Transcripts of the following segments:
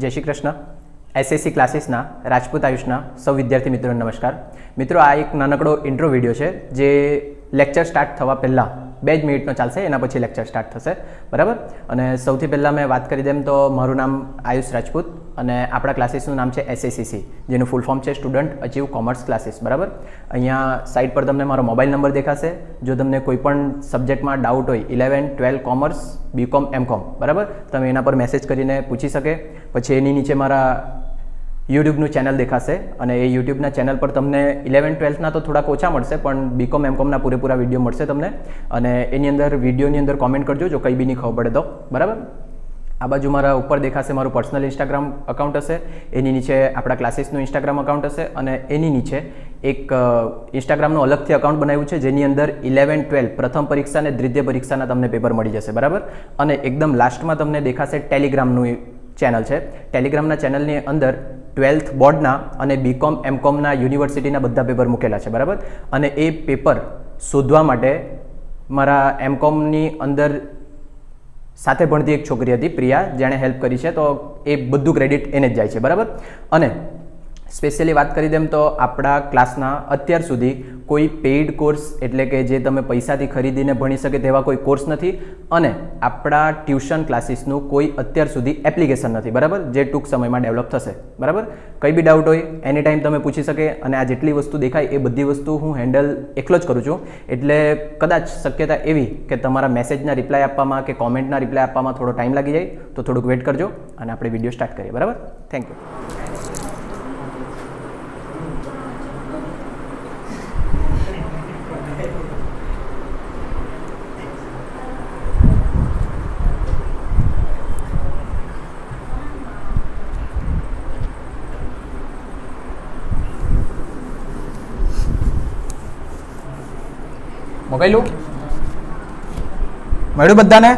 જય શ્રી કૃષ્ણ. એસએસસી ક્લાસીસના રાજપૂત આયુષના સૌ વિદ્યાર્થી મિત્રોને નમસ્કાર. મિત્રો, આ એક નાનકડો ઇન્ટ્રો વિડીયો છે જે લેક્ચર સ્ટાર્ટ થવા પહેલાં 2 મિનિટનો ચાલશે, એના પછી લેક્ચર સ્ટાર્ટ થશે, બરાબર. અને સૌથી પહેલાં મેં વાત કરી દેમ તો મારું નામ આયુષ રાજપૂત અને આપણા ક્લાસીસનું નામ છે એસએસસીસી, જેનું ફૂલ ફોર્મ છે સ્ટુડન્ટ અચીવ કોમર્સ ક્લાસીસ, બરાબર. અહીંયા સાઇટ પર તમને મારો મોબાઈલ નંબર દેખાશે. જો તમને કોઈ પણ સબ્જેક્ટમાં ડાઉટ હોય 11, 12 કોમર્સ, બીકોમ, એમકોમ, બરાબર, તમે એના પર મેસેજ કરીને પૂછી શકે. પછી એની નીચે મારા યુટ્યુબનું ચેનલ દેખાશે અને એ યુટ્યુબના ચેનલ પર તમને 11, 12ના તો થોડાક ઓછા મળશે, પણ બીકોમ એમકોમના પૂરેપૂરા વિડીયો મળશે તમને. અને એની અંદર વિડીયોની અંદર કોમેન્ટ કરજો જો કંઈ બી નહીં ખબર પડે તો, બરાબર. આ બાજુ મારા ઉપર દેખાશે મારું પર્સનલ ઇન્સ્ટાગ્રામ અકાઉન્ટ હશે, એની નીચે આપણા ક્લાસીસનું ઇન્સ્ટાગ્રામ અકાઉન્ટ હશે અને એની નીચે એક ઇન્સ્ટાગ્રામનું અલગથી અકાઉન્ટ બનાવ્યું છે જેની અંદર 11, 12 પ્રથમ પરીક્ષા અને દ્વિતીય પરીક્ષાના તમને પેપર મળી જશે, બરાબર. અને એકદમ લાસ્ટમાં તમને દેખાશે ટેલિગ્રામનું ચેનલ છે. ટેલિગ્રામના ચેનલની અંદર 12th બોર્ડના અને બીકોમ એમકોમના યુનિવર્સિટીના બધા પેપર મૂકેલા છે, બરાબર. અને એ પેપર શોધવા માટે મારા એમકોમની અંદર સાથે ભણતી એક છોકરી હતી પ્રિયા, જેણે હેલ્પ કરી છે, તો એ બધું ક્રેડિટ એને જ જાય છે, બરાબર. અને સ્પેશિયલી વાત કરી દેમ તો આપણા ક્લાસના અત્યાર સુધી કોઈ પેઇડ કોર્સ એટલે કે જે તમે પૈસાથી ખરીદીને ભણી શકે તેવા કોઈ કોર્સ નથી અને આપણા ટ્યુશન ક્લાસીસનું કોઈ અત્યાર સુધી એપ્લિકેશન નથી, બરાબર, જે ટૂંક સમયમાં ડેવલપ થશે, બરાબર. કંઈ બી ડાઉટ હોય એની ટાઈમ તમે પૂછી શકે અને આ જેટલી વસ્તુ દેખાય એ બધી વસ્તુ હું હેન્ડલ એકલો જ કરું છું. એટલે કદાચ શક્યતા એવી કે તમારા મેસેજના રિપ્લાય આપવામાં કે કોમેન્ટના રિપ્લાય આપવામાં થોડો ટાઈમ લાગી જાય, તો થોડુંક વેઇટ કરજો અને આપણે વિડીયો સ્ટાર્ટ કરીએ, બરાબર. Thank you. મોકલ્યું મળ્યું બધાને?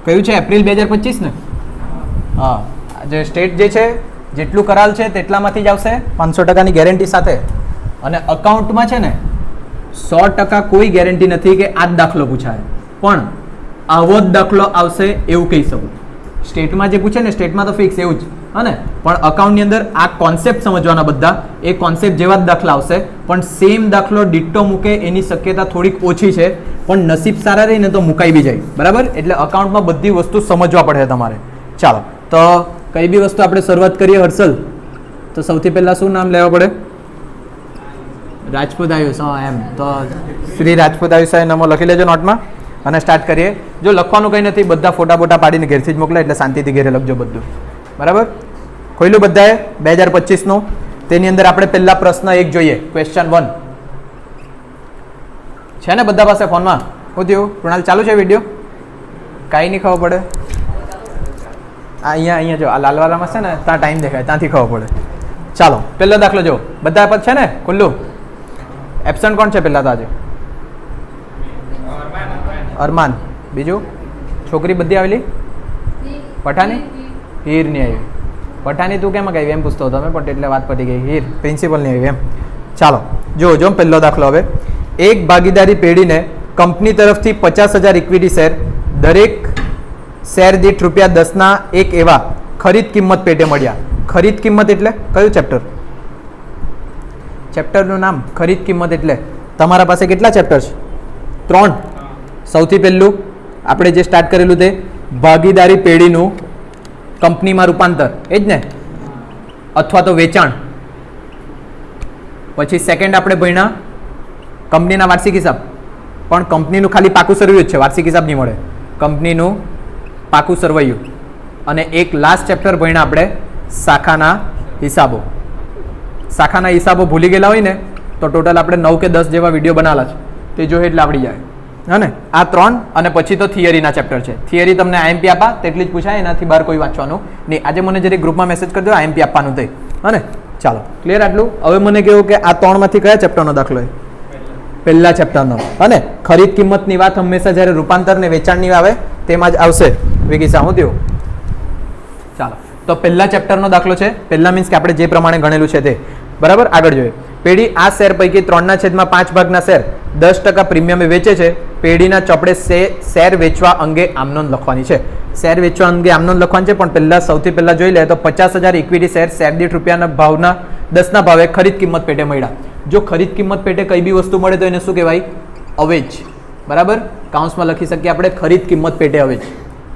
કયું છે? એપ્રિલ 2025 ને? હા. જે સ્ટેટ જે છે જેટલું કરાલ છે તેટલામાંથી જ આવશે 500%ની ગેરંટી સાથે. અને અકાઉન્ટમાં છે ને 100% કોઈ ગેરંટી નથી કે આ જ દાખલો પૂછાય, પણ આવો જ દાખલો આવશે એવું કહી શકું. સ્ટેટમાં જે પૂછે ને સ્ટેટમાં તો ફિક્સ એવું જ, હા ને, પણ અકાઉન્ટની અંદર આ કોન્સેપ્ટ સમજવાના બધા, એ કોન્સેપ્ટ જેવા જ દાખલા આવશે, પણ સેમ દાખલો ડિટ્ટો મૂકે એની શક્યતા થોડીક ઓછી છે, પણ નસીબ સારા રહીને તો મુકાઈ બી જાય, બરાબર. એટલે અકાઉન્ટમાં બધી વસ્તુ સમજવા પડે તમારે. ચાલો, તો કઈ બી વસ્તુ આપણે શરૂઆત કરીએ હર્ષલ, તો સૌથી પહેલાં શું નામ લેવા પડે? રાજપૂત આયુષ. હા, એમ તો શ્રી રાજપૂત આયુષ નામો લખી લેજો નોટમાં અને સ્ટાર્ટ કરીએ. જો લખવાનું કંઈ નથી, બધા ફોટા બોટા પાડીને ઘેરથી જ મોકલે, એટલે શાંતિથી ઘેરે લખજો બધું, બરાબર. ખોલ્યું બધાએ 2025નું? તેની અંદર આપણે પહેલા પ્રશ્ન 1 જોઈએ. ક્વેશ્ચન 1 છે ને બધા પાસે ફોનમાં? શું થયું કૃણાલ? ચાલુ છે વિડીયો? કાંઈ નહીં ખબર પડે? અહીંયા જો આ લાલવાલામાં છે ને, ત્યાં ટાઈમ દેખાય, ત્યાંથી ખબર પડે. ચાલો, પહેલો દાખલો જો બધા પર છે ને ખુલ્લું. એબસન્ટ કોણ છે પહેલા તો આજે? અરમાન. બીજું? છોકરી બધી આવેલી? પઠાની? હીર નહીં આવી. પઠાની તું કેમ આવી એમ પૂછતો હતો તમે, પણ એટલે વાત પતી ગઈ. હીર પ્રિન્સિપલ નહીં આવી એમ. ચાલો, જો પહેલો દાખલો. હવે એક ભાગીદારી પેઢીને કંપની તરફથી 50,000 ઇક્વિટી શેર, દરેક શેર દીઠ ₹10ના એક એવા ખરીદ કિંમત પેટે મળ્યા. ખરીદ કિંમત એટલે કયું ચેપ્ટર? ચેપ્ટરનું નામ ખરીદ કિંમત. એટલે તમારા પાસે કેટલા ચેપ્ટર છે? 3. સૌથી પહેલું આપણે જે સ્ટાર્ટ કરેલું તે ભાગીદારી પેઢીનું કંપનીમાં રૂપાંતર, એ જ ને, અથવા તો વેચાણ. પછી સેકન્ડ આપણે ભણ્યા કંપનીના વાર્ષિક હિસાબ, પણ કંપનીનું ખાલી પાકું સરવૈયું જ છે, વાર્ષિક હિસાબ નહીં મળે, કંપનીનું પાકું સરવૈયું. અને એક લાસ્ટ ચેપ્ટર ભણ્યા આપણે શાખાના હિસાબો. શાખાના હિસાબો ભૂલી ગયેલા હોય ને તો ટોટલ આપણે 9 કે 10 જેવા વિડીયો બનાવેલા છે, તે જોઈએ એટલે આવડી જાય, હા ને. આ 3 અને પછી તો થિયરીના ચેપ્ટર છે. થિયરી તમને આઈએમપી આપા તેટલી જ પૂછાય, એનાથી બહાર કોઈ વાંચવાનું નહીં. આજે મને જરી ગ્રુપમાં મેસેજ કરી દો આઈએમપી આપવાનું તે, હા ને. ચાલો, ક્લિયર આટલું? હવે મને કહ્યું કે આ 3માંથી કયા ચેપ્ટરનો દાખલો છે? પહેલા ચેપ્ટરનો, હા ને. ખરીદ કિંમતની વાત હંમેશા જ્યારે રૂપાંતર ને વેચાણની આવે તેમાં જ આવશે. વિકિસા હું થયું? ચાલો, તો પહેલા ચેપ્ટરનો દાખલો છે. પહેલા મીન્સ કે આપણે જે પ્રમાણે ગણેલું છે તે, બરાબર. આગળ જોઈએ. પેઢી આ શેર પૈકી 3/5 ભાગના શેર 10% પ્રીમિયમે વેચે છે. પેઢીના ચોપડે શેર વેચવા અંગે આમ નોંધ લખવાની છે. શેર વેચવા અંગે આમનો લખવાનું છે, પણ પહેલા સૌથી પહેલા જોઈ લે તો 50,000 ઇક્વિટી શેર શેર દીઠ રૂપિયાના ભાવના 10ના ભાવે ખરીદ કિંમત પેટે મળ્યા. જો ખરીદ કિંમત પેટે કઈ બી વસ્તુ મળે તો એને શું કહેવાય? અવેજ. બરાબર, કાઉન્સમાં લખી શકીએ આપણે ખરીદ કિંમત પેટે અવેજ.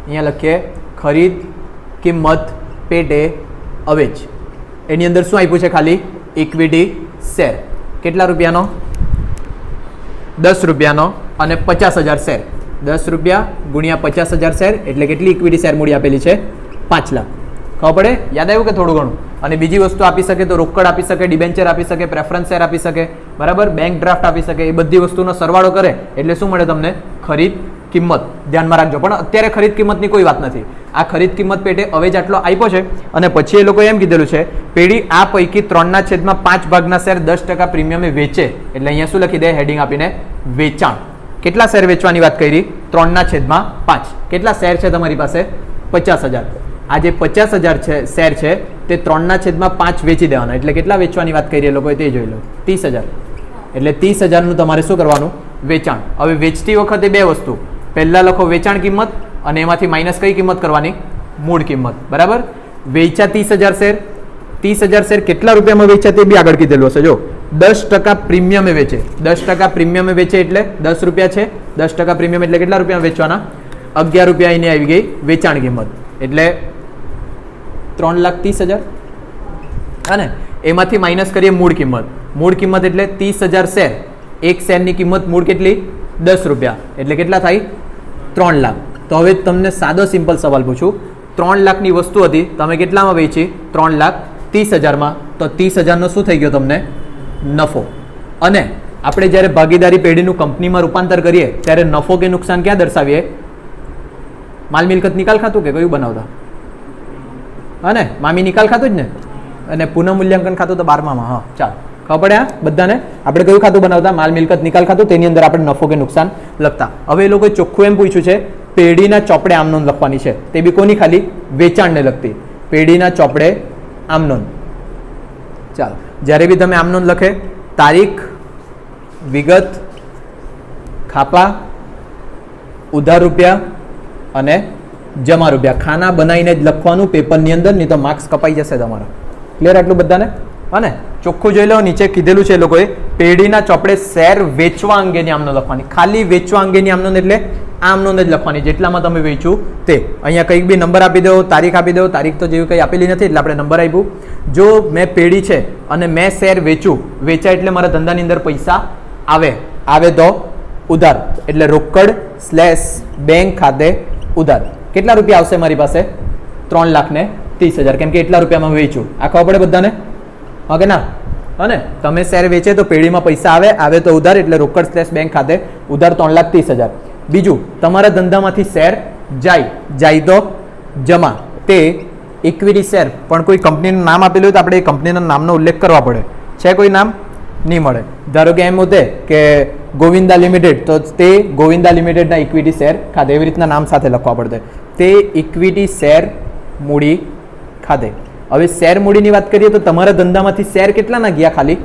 અહીંયા લખીએ ખરીદ કિંમત પેટે અવેજ. એની અંદર શું આપ્યું છે? ખાલી ઇક્વિટી શેર. કેટલા રૂપિયાનો? 10 રૂપિયાનો અને 50,000 શેર. 10 રૂપિયા ગુણ્યા 50,000 શેર એટલે કેટલી ઇક્વિટી શેર મૂડી આપેલી છે? 5 લાખ. ખબર પડે? યાદ આવ્યું કે થોડું ઘણું? અને બીજી વસ્તુ આપી શકે તો રોકડ આપી શકે, ડિબેન્ચર આપી શકે, પ્રેફરન્સ શેર આપી શકે, બરાબર, બેંક ડ્રાફ્ટ આપી શકે. એ બધી વસ્તુનો સરવાળો કરે એટલે શું મળે તમને? ખરીદ કિંમત. ધ્યાનમાં રાખજો. પણ અત્યારે ખરીદ કિંમતની કોઈ વાત નથી. આ ખરીદ કિંમત પેટે અવેજ આટલો આપ્યો છે અને પછી એ લોકોએ એમ કીધેલું છે પેઢી આ પૈકી 3/5 ભાગના શેર 10% પ્રીમિયમે વેચે. એટલે અહીંયા શું લખી દે? હેડિંગ આપીને વેચાણ. કેટલા શેર વેચવાની વાત કરી? 3/5. કેટલા શેર છે તમારી પાસે? 50,000. આ જે 50,000 છે શેર છે તે 3/5 વેચી દેવાના. એટલે કેટલા વેચવાની વાત કરી એ લોકોએ તે જોઈ લો. 30,000. એટલે 30,000નું તમારે શું કરવાનું? વેચાણ. હવે વેચતી વખતે બે વસ્તુ, પહેલા લખો વેચાણ કિંમત અને એમાંથી માઇનસ કઈ કિંમત કરવાની? મૂળ કિંમત. બરાબર, વેચા 30,000 શેર. 30,000 શેર કેટલા રૂપિયામાં વેચ્યા તે બી આગળ કીધેલું હશે. જો 10% પ્રીમિયમે વેચે. 10% પ્રીમિયમે વેચે એટલે 10 રૂપિયા છે. 10% પ્રીમિયમ એટલે કેટલા રૂપિયા વેચવાના? 11 રૂપિયા એની આવી ગઈ વેચાણ કિંમત. એટલે 3,30,000. હા ને? એમાંથી માઇનસ કરીએ મૂળ કિંમત. મૂળ કિંમત એટલે 30,000 શેર. એક શેરની કિંમત મૂળ કેટલી? 10 રૂપિયા. એટલે કેટલા થાય? 3 લાખ. તો હવે તમને સાદો સિમ્પલ સવાલ પૂછું. 3 લાખની વસ્તુ હતી, તમે કેટલામાં વેચી? 3,30,000માં. તો 30,000નો શું થઈ ગયો તમને? નફો. અને આપણે જ્યારે ભાગીદારી પેઢીનું કંપનીમાં રૂપાંતર કરીએ ત્યારે નફો કે નુકસાન ક્યાં દર્શાવીએ? માલ મિલકત નિકાલ ખાતું કે કયું બનાવતા? હા ને, મામી નિકાલ ખાતું જ ને. અને પુનઃ મૂલ્યાંકન ખાતું તો 12માં. હા, ચાલો ખબર પડે આ બધાને. આપણે કયું ખાતું બનાવતા? માલ મિલકત નિકાલ ખાતું. તેની અંદર આપણે નફો કે નુકસાન લખતા. હવે એ લોકોએ ચોખ્ખું એમ પૂછ્યું છે પેઢીના ચોપડે આમ નોંધ લખવાની છે. તે બી કોની? ખાલી વેચાણને લગતી. પેઢીના ચોપડે આમ નોંધ. ચાલો, જ્યારે બી તમે આમ નોંધ લખે તારીખ, વિગત, ખાપા, ઉધાર રૂપિયા અને જમા રૂપિયા ખાના બનાવીને જ લખવાનું પેપરની અંદર, નહીં તો માર્ક્સ કપાઈ જશે તમારા. ક્લિયર આટલું બધાને? અને ચોખ્ખું જોઈ લો, નીચે કીધેલું છે એ લોકોએ પેઢીના ચોપડે શેર વેચવા અંગેની આમ નોંધ લખવાની. ખાલી વેચવા અંગેની આમ નોંધ એટલે આમ નોંધ જ લખવાની, જેટલામાં તમે વેચ્યું તે. અહીંયા કંઈક બી નંબર આપી દો, તારીખ આપી દો. તારીખ તો જેવી કંઈ આપેલી નથી એટલે આપણે નંબર આપ્યું. જો મેં પેઢી છે અને મેં શેર વેચું, વેચાય એટલે મારા ધંધાની અંદર પૈસા આવે તો ઉધાર. એટલે રોકડ / બેંક ખાતે ઉધાર. કેટલા રૂપિયા આવશે મારી પાસે? 3,30,000. કેમ કે એટલા રૂપિયામાં વેચું. આ ખબર પડે બધાને? હા કે ના? હા ને? તમે શેર વેચે તો પેઢીમાં પૈસા આવે તો ઉધાર. એટલે રોકડ / બેંક ખાતે ઉધાર 3,30,000. બીજું, તમારા ધંધામાંથી શેર જાય તો જમા. તે ઇક્વિટી શેર. પણ કોઈ કંપનીનું નામ આપેલું હોય તો આપણે એ કંપનીના નામનો ઉલ્લેખ કરવા પડે. છે કોઈ નામ? નહીં મળે. ધારો કે એમ હોતે કે ગોવિંદા લિમિટેડ, તો તે ગોવિંદા લિમિટેડના ઇક્વિટી શેર ખાતે. એવી રીતના નામ સાથે લખવા પડશે. તે ઇક્વિટી શેર મૂડી ખાતે. હવે શેર મૂડીની વાત કરીએ તો તમારા ધંધામાંથી શેર કેટલાના ગયા? ખાલી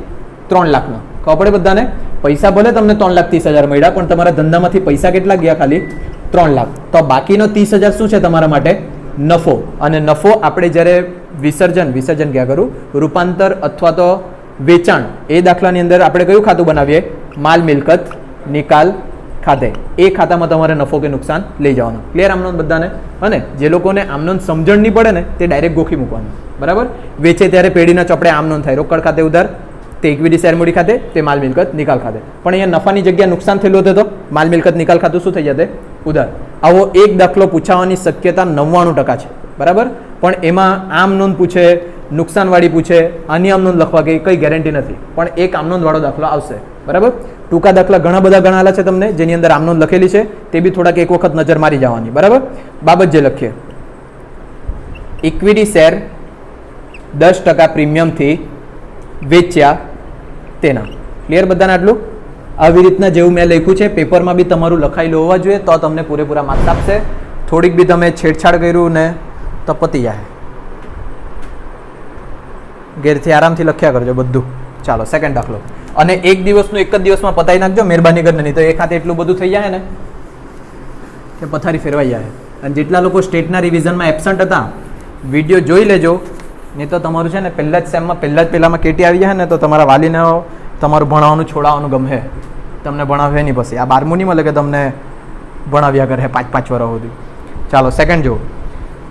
3 લાખના. ખબર પડે બધાને? પૈસા ભલે તમને 3,30,000 મળ્યા, પણ તમારા ધંધામાંથી પૈસા કેટલા ગયા? ખાલી 3 લાખ. તો બાકીનો 30,000 શું છે તમારા માટે? નફો. અને નફો આપણે જ્યારે વિસર્જન ક્યાં કરું? રૂપાંતર અથવા તો વેચાણ, એ દાખલાની અંદર આપણે કયું ખાતું બનાવીએ? માલ મિલકત નિકાલ ખાતે. એ ખાતામાં તમારે નફો કે નુકસાન લઈ જવાનું. ક્લિયર આમનોંધ બધાને? અને જે લોકોને આમનોંધ સમજણ નહીં પડે ને તે ડાયરેક્ટ ગોખી મૂકવાનું. બરાબર, વેચે ત્યારે પેઢીના ચોપડે આમનોંધ થાય. રોકડ ખાતે ઉધાર, તે ઇક્વિટી શેર મૂડી ખાતે, તે માલ મિલકત નિકાલ ખાતે. પણ અહીંયા નફાની જગ્યા નુકસાન થયેલું હતું તો માલ મિલકત નિકાલ ખાતું શું થઈ જતે? ઉધાર. આવો એક દાખલો પૂછાવાની શક્યતા 99% છે. બરાબર, પણ એમાં આમ નોંધ પૂછે, નુકસાનવાળી પૂછે, આની આમ નોંધ લખવા કે કઈ ગેરંટી નથી. પણ એક આમનોંધવાળો દાખલો આવશે. બરાબર, ટૂંકા દાખલા ઘણા બધા ગણાયેલા છે તમને, જેની અંદર આમનોંધ લખેલી છે. તે બી થોડાક એક વખત નજર મારી જવાની. બરાબર, બાબત જે લખીએ, ઇક્વિટી શેર 10% પ્રીમિયમથી વેચ્યા તેના. ક્લિયર બધાને આટલું? આવી રીતના જેવું મેં લખ્યું છે પેપરમાં બી તમારું લખાયેલું હોવા જોઈએ, તો તમને પૂરેપૂરા માર્ક્સ આપશે. થોડીક બી તમે છેડછાડ કર્યું ને તો પતી જાય. ઘેરથી આરામથી લખ્યા કરજો બધું. ચાલો, સેકન્ડ દાખલો. અને એક જ દિવસમાં પતાવી નાખજો, મહેરબાની કરીને. નહીં તો એક હાથે એટલું બધું થઈ જાય ને કે પથારી ફેરવાઈ જાય. અને જેટલા લોકો સ્ટેટના રિવિઝનમાં એબસન્ટ હતા વિડીયો જોઈ લેજો, નહીં તો તમારું છે ને પહેલા જ સેમમાં પહેલામાં કેટી આવી જાય ને તો તમારા વાલીને તમારું ભણાવવાનું છોડાવવાનું ગમે, તમને ભણાવે નહીં પછી. આ 12મું નહીં મળે કે તમને ભણાવ્યા કરે 5-5 વર્ષ સુધી. ચાલો સેકન્ડ જુઓ.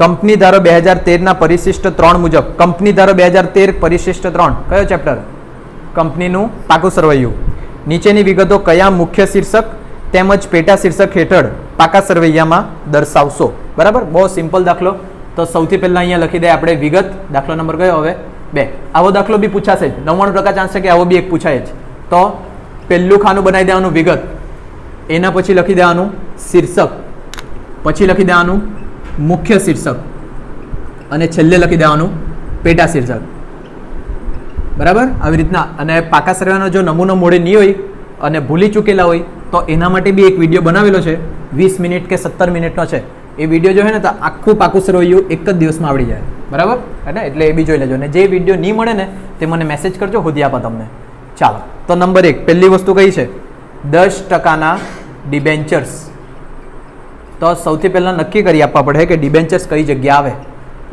કંપની ધારો 2013ના પરિશિષ્ટ 3 મુજબ, કંપની ધારો 2013 પરિશિષ્ટ 3 કયો ચેપ્ટર? કંપનીનું પાકું સરવૈયું. નીચેની વિગતો કયા મુખ્ય શીર્ષક તેમજ પેટા શીર્ષક હેઠળ પાકા સરવૈયામાં દર્શાવશો? બરાબર, બહુ સિમ્પલ દાખલો. તો સૌથી પહેલા અહીંયા લખી દે આપણે વિગત. દાખલો નંબર કયો હવે? 2. આવો દાખલો બી પૂછાશે જ, 99% ચાન્સ છે કે આવો બી એક પૂછાય જ. તો પહેલું ખાનું બનાવી દેવાનું વિગત, એના પછી લખી દેવાનું શીર્ષક, પછી લખી દેવાનું મુખ્ય શીર્ષક અને છેલ્લે લખી દેવાનું પેટા શીર્ષક. બરાબર, આવી રીતના. અને પાકા સરવૈયાનો જો નમૂનો મોડે નહીં હોય અને ભૂલી ચૂકેલા હોય તો એના માટે બી એક વિડીયો બનાવેલો છે, 20 મિનિટ કે 17 મિનિટનો છે. એ વિડીયો જો છે ને તો આખું પાકું સરવૈયું એક જ દિવસમાં આવડી જાય. બરાબર ને, એટલે એ બી જોઈ લેજો. ને જે વિડીયો નહીં મળે ને તે મને મેસેજ કરજો, હોદી આપા તમને. ચાલો, તો નંબર 1 પહેલી વસ્તુ કઈ છે? 10% ડિબેન્ચર્સ. તો સૌથી પહેલાં નક્કી કરી આપવા પડે કે ડિબેન્ચર્સ કઈ જગ્યા આવે.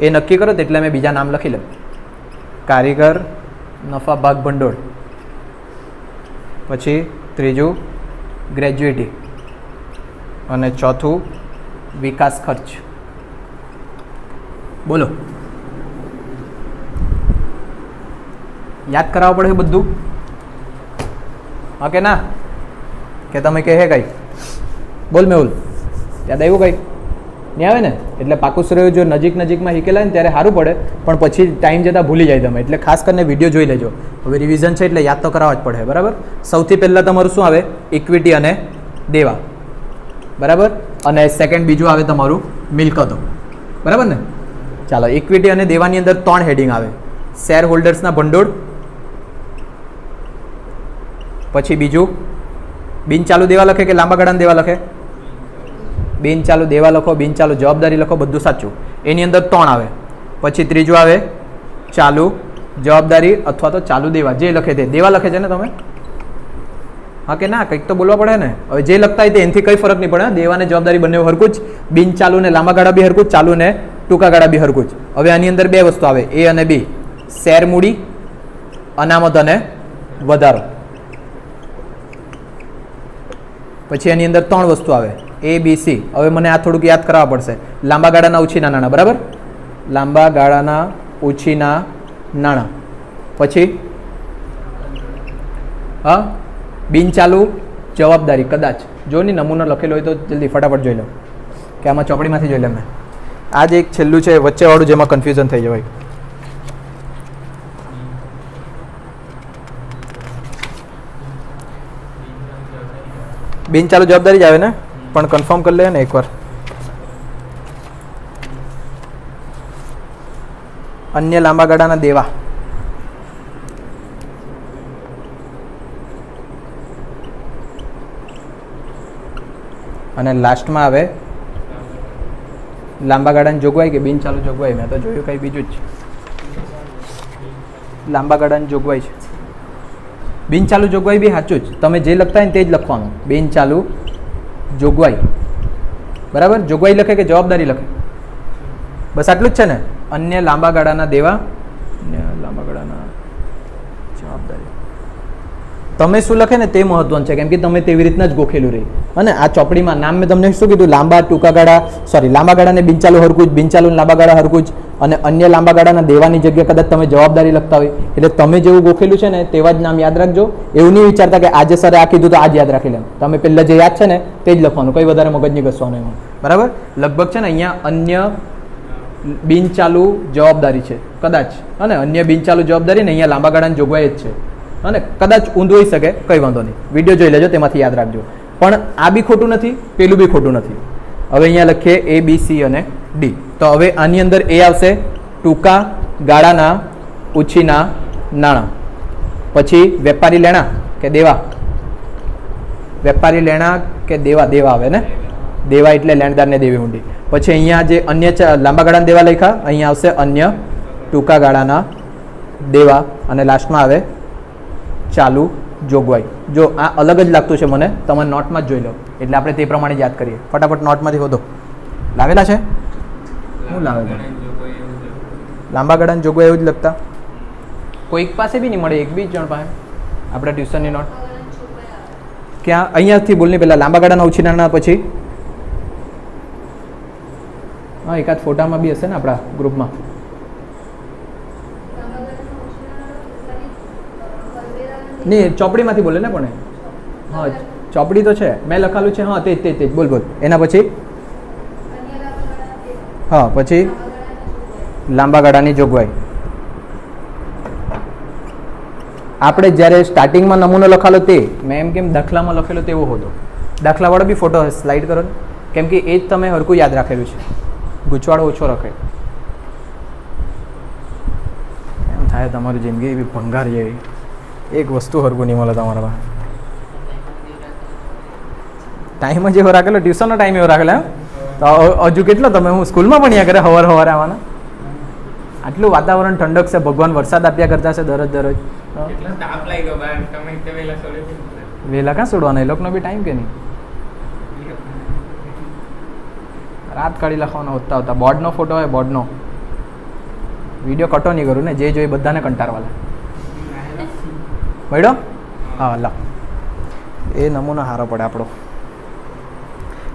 એ નક્કી કરો એટલે મેં બીજા નામ લખી લઉં. કારીગર નફા ભાગ ભંડોળ, પછી ત્રીજું ગ્રેજ્યુએટી અને ચોથું વિકાસ ખર્ચ. બોલો, યાદ કરાવવું પડે બધું? હા કે ના? કે તમે કહે કઈ? બોલ મેહુલ, યાદ આવ્યું કઈ? નહીં આવે ને? એટલે પાકું સરવૈયું જો નજીકમાં શીખેલા ને ત્યારે સારું પડે, પણ પછી ટાઈમ જતાં ભૂલી જાય તમે. એટલે ખાસ કરીને વિડીયો જોઈ લેજો. હવે રિવિઝન છે એટલે યાદ તો કરાવવા જ પડે. બરાબર, સૌથી પહેલાં તમારું શું આવે? ઇક્વિટી અને દેવા. બરાબર, અને સેકન્ડ બીજું આવે તમારું મિલકતો. બરાબર ને? ચાલો, ઇક્વિટી અને દેવાની અંદર 3 હેડિંગ આવે. શેર હોલ્ડર્સના ભંડોળ, પછી બીજું બિનચાલુ દેવા લખે કે લાંબા ગાળાના દેવા લખે? બિનચાલુ દેવા લખો, બિનચાલુ જવાબદારી લખો, બધું સાચું. એની અંદર 3 આવે. પછી ત્રીજું આવે ચાલુ જવાબદારી અથવા તો ચાલુ દેવા. જે લખે તે દેવા લખે છે ને તમે? હા કે ના? કંઈક તો બોલવા પડે ને. હવે જે લખતા હોય તે એનાથી કંઈ ફરક નહીં પડે. દેવા ને જવાબદારી બંને હરકું જ. બિનચાલુ ને લાંબા ગાળા બી હરકું જ, ચાલુ ને ટૂંકા ગાળા બી હરકું જ. હવે આની અંદર 2 વસ્તુ આવે, એ અને બી. શેર મૂડી, અનામત અને વધારો. પછી એની અંદર 3 વસ્તુ આવે, એ બી સી. હવે મને આ થોડુંક યાદ કરાવવા પડશે. લાંબા ગાળાના ઉછીના નાણાં. બરાબર, લાંબા ગાળાના ઉછીના નાણાં. પછી હા, બિનચાલુ જવાબદારી. કદાચ જો ની નમૂનો લખેલો હોય તો જલ્દી ફટાફટ જોઈ લો કે આમાં ચોપડીમાંથી જોઈ લે. મેં આ જે એક છેલ્લું છે વચ્ચેવાળું, જેમાં કન્ફ્યુઝન થઈ જવાય. બિનચાલુ જવાબદારી જ આવે ને, પણ કન્ફર્મ કરી લે ને એકવાર. અન્ય લાંબા ગાળાના દેવા. અને લાસ્ટમાં આવે લાંબા ગાળાની જોગવાઈ કે બિનચાલુ જોગવાઈ. મેં તો જોયું કંઈ બીજું જ. લાંબા ગાળાની જોગવાઈ છે. બિનચાલુ જોગવાઈ બી સાચું જ. તમે જે લખતા હોય ને તે જ લખવાનું. બિનચાલુ જોગવાઈ. બરાબર, જોગવાઈ લખે કે જવાબદારી લખે? બસ આટલું જ છે ને. અન્ય લાંબા ગાળાના દેવા, લાંબા ગાળાના જવાબદારી. તમે શું લખે ને તે મહત્વનું છે, કેમ કે તમે તેવી રીતના જ ગોખેલું રહી. અને આ ચોપડીમાં નામ મેં તમને શું કીધું? લાંબા ટૂંકા ગાળા, લાંબા ગાળાને બિનચાલુ હરકું જ, બિનચાલુ લાંબા ગાળા હરકું જ. અને અન્ય લાંબા ગાળાના દેવાની જગ્યાએ કદાચ તમે જવાબદારી લખતા હોય, એટલે તમે જેવું ગોખેલું છે ને તેવા જ નામ યાદ રાખજો. એવું નહીં વિચારતા કે આજે સરે આ કીધું તો આ જ યાદ રાખી લેવું. તમે પહેલાં જે યાદ છે ને તે જ લખવાનું, કંઈ વધારે મગજ નહીં ઘસવાનું એમાં. બરાબર, લગભગ છે ને અહીંયા અન્ય બિનચાલુ જવાબદારી છે કદાચ, અને અન્ય બિનચાલુ જવાબદારી ને અહીંયા લાંબા ગાળાની જોગવાઈ જ છે. અને કદાચ ઊંધું હોઈ શકે, કંઈ વાંધો નહીં, વિડીયો જોઈ લેજો, તેમાંથી યાદ રાખજો. પણ આ બી ખોટું નથી, પેલું બી ખોટું નથી. હવે અહીંયા લખીએ એ, બી, સી અને ડી. તો હવે આની અંદર એ આવશે ટૂંકા ગાળાના ઉછીના નાણાં. પછી વેપારી લેણા કે દેવા? વેપારી લેણા કે દેવા? દેવા આવે ને. દેવા એટલે લેણદારને દેવી ઊંડી. પછી અહીંયા જે અન્ય લાંબા ગાળાના દેવા લખ્યા, અહીંયા આવશે અન્ય ટૂંકા ગાળાના દેવા. અને લાસ્ટમાં આવે ચાલુ જોગવાઈ. જો આ અલગ જ લાગતું છે મને, તમે નોટમાં જ જોઈ લો, એટલે આપણે તે પ્રમાણે યાદ કરીએ. ફટાફટ નોટમાંથી શોધો. લાવેલા છે? શું લાવે છે? લાંબા ગાળાની જોગવાઈ એવું જ લખતા કોઈક પાસે બી નહીં મળે, એક બી જણ પાસે આપણે ટ્યુશનની નોટ ક્યાં? અહીંયાથી બોલની પહેલાં લાંબા ગાળાના ઉછીનાના પછી હા એકાદ ફોટામાં બી હશે ને આપણા ગ્રુપમાં. નહીં ચોપડીમાંથી બોલે ને પણ હા ચોપડી તો છે, મેં લખાલું છે. હા તે જ બોલ બોલ. એના પછી હા પછી લાંબા ગાળાની જોગવાઈ. આપણે જ્યારે સ્ટાર્ટિંગમાં નમૂનો લખાલો તે મેં એમ કેમ દાખલામાં લખેલો તેવો હતો. દાખલાવાળો બી ફોટો સ્લાઇડ કરો ને, કેમ કે એ જ તમે હરખું યાદ રાખેલું છે, ગૂંચવાડો ઓછો રખે. એમ થાય તમારી જિંદગી એવી ભંગાર જેવી, એક વસ્તુ હરખું નહીં મળે તમારા પાસે. ટાઈમ જ એવો રાખેલો, ટ્યુશનનો ટાઈમ એવો રાખેલો એમ તો હજુ કેટલો તમે હું સ્કૂલમાં ભણ્યા કરે સવારે આવવાના. આટલું વાતાવરણ ઠંડક છે, ભગવાન વરસાદ આપ્યા કરતા છે દરરોજ. વહેલા ક્યાં છોડવાના? એ લોકોનો બી ટાઈમ કે નહીં? રાત કાઢી લખવાનો હોતા હોતા. બોર્ડનો ફોટો હોય, બોર્ડનો વિડીયો કટો નહીં કરું ને, જે જોઈ બધાને કંટાળવા લાગે. મળ્યો? હા લા એ નમૂનો સારો પડે આપણો.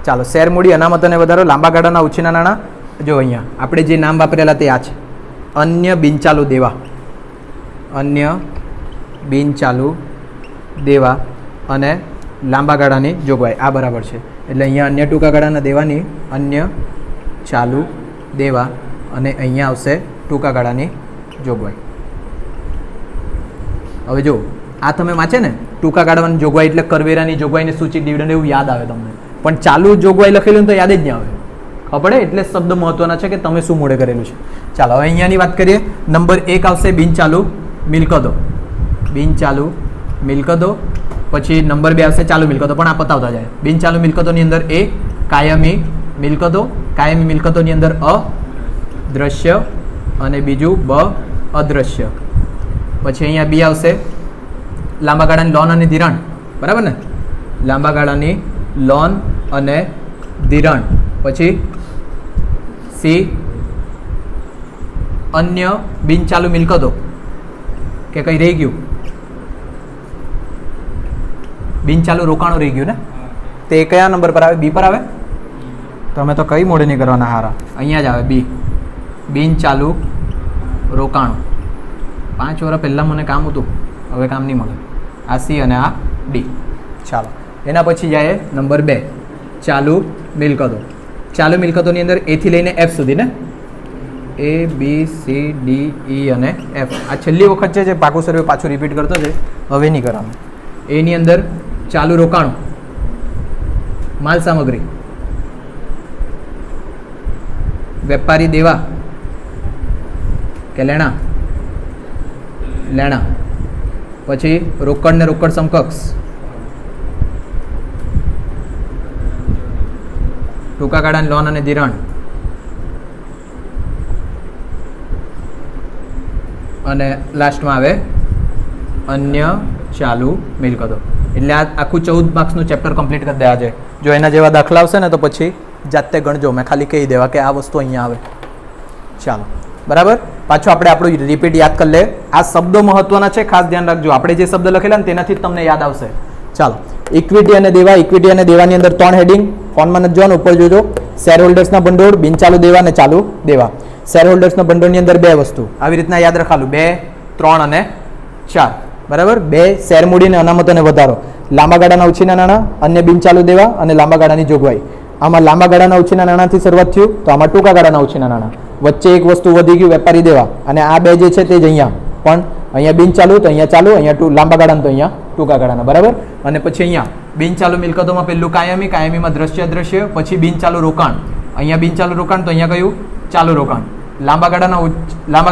ચાલો શેર મૂડી અનામતોને વધારો, લાંબા ગાળાના ઉછીના નાણાં. જો અહીંયા આપણે જે નામ વાપરેલા તે આ છે, અન્ય બિનચાલુ દેવા. અન્ય બિનચાલુ દેવા અને લાંબા ગાળાની જોગવાઈ આ બરાબર છે. એટલે અહીંયા અન્ય ટૂંકા ગાળાના દેવાની અન્ય ચાલુ દેવા અને અહીંયા આવશે ટૂંકા ગાળાની જોગવાઈ. હવે જો આ તમે વાંચે ને ટૂંકા ગાળાની જોગવાઈ એટલે કરવેરાની જોગવાઈને સૂચિત ડિવિડન્ડ એવું યાદ આવે તમને, પણ ચાલુ જોગવાઈ લખેલું તો યાદ જ નહીં આવે. ખબર પડે? એટલે શબ્દ મહત્વના છે કે તમે શું મોડે કરેલું છે. ચાલો હવે અહીંયાની વાત કરીએ. નંબર 1 આવશે બિનચાલુ મિલકતો. બિનચાલુ મિલકતો. પછી નંબર 2 આવશે ચાલુ મિલકતો, પણ આ પતાવતા જાય. બિનચાલુ મિલકતોની અંદર એ કાયમી મિલકતો. કાયમી મિલકતોની અંદર અદ્રશ્ય અને બીજું બ અદ્રશ્ય. પછી અહીંયા બી આવશે લાંબા ગાળાની લોન અને ધિરાણ. બરાબર ને? લાંબા ગાળાની લોન અને ધિરાણ. પછી સી અન્ય બિનચાલુ મિલકતો કે કઈ રહી ગયું? બિનચાલુ રોકાણો રહી ગયું ને, તે કયા નંબર પર આવે? બી પર આવે. તમે તો કઈ મોડે નહીં કરવાના હારા, અહીંયા જ આવે બી. બિનચાલુ રોકાણો 5 વર્ષ પહેલાં મને કામ હતું, હવે કામ નહીં મળે. આ સી અને આ ડી. ચાલો એના પછી જાય નંબર 2 ચાલુ મિલકતો. ચાલુ મિલકતોની અંદર એ થી લઈને એફ સુધી ને, એ બી સી ડી ઈ અને એફ. આ છેલ્લી વખત છે જે પાકું સર્વે પાછું રિપીટ કરતો છે, હવે નહીં કરવાનું. એની અંદર ચાલુ રોકાણો, માલ સામગ્રી, વેપારી દેવા કે લેણા, લેણા. પછી રોકડ ને રોકડ સમકક્ષ, ટૂંકા ગાળાની લોન અને ધિરાણ, અને લાસ્ટમાં આવે અન્ય ચાલુ મિલકતો. એટલે આ આખું 14 માર્ક્સનું ચેપ્ટર કમ્પ્લીટ કરી દેવા છે. જો એના જેવા દાખલા આવશે ને તો પછી જાતે ગણજો, મેં ખાલી કહી દેવા કે આ વસ્તુ અહીંયા આવે. ચાલો બરાબર. પાછું આપણે આપણું રિપીટ યાદ કરી લે. આ શબ્દો મહત્વના છે, ખાસ ધ્યાન રાખજો. આપણે જે શબ્દ લખેલા ને તેનાથી જ તમને યાદ આવશે. ચાલો ઇક્વિટી અને દેવા. ઇક્વિટી અને દેવાની અંદર 3 હેડિંગ, ફોનમાં નથી જોવાનું, ઉપર જોજો. શેર હોલ્ડર્સના ભંડોળ, બિનચાલુ દેવા અને ચાલુ દેવા. શેર હોલ્ડર્સના ભંડોળની અંદર 2 વસ્તુ આવી રીતના યાદ રખાલું, 2, 3 અને 4. બરાબર. 2 શેર મૂડી અને અનામત અને વધારો, લાંબા ગાળાના ઉછીના નાણાં, અન્ય બિનચાલુ દેવા અને લાંબા ગાળાની જોગવાઈ. આમાં લાંબા ગાળાના ઉછીના નાણાંથી શરૂઆત થયું, તો આમાં ટૂંકા ગાળાના ઉછીના નાણાં. વચ્ચે એક વસ્તુ વધી ગયું, વેપારી દેવા, અને આ 2 જે છે તે જ અહીંયા પણ અહીંયા બિનચાલુ તો અહીંયા ચાલુ, અહીંયા લાંબા ગાળાના તો અહીંયા ટૂંકા ગાળાના. બરાબર. અને પછી અહીંયા બિનચાલુ મિલકતોમાં પહેલું કાયમી, કાયમીમાં દ્રશ્ય દ્રશ્ય. પછી બિનચાલુ રોકાણ, અહીંયા બિનચાલુ રોકાણ તો અહીંયા કયું? ચાલુ રોકાણ. લાંબા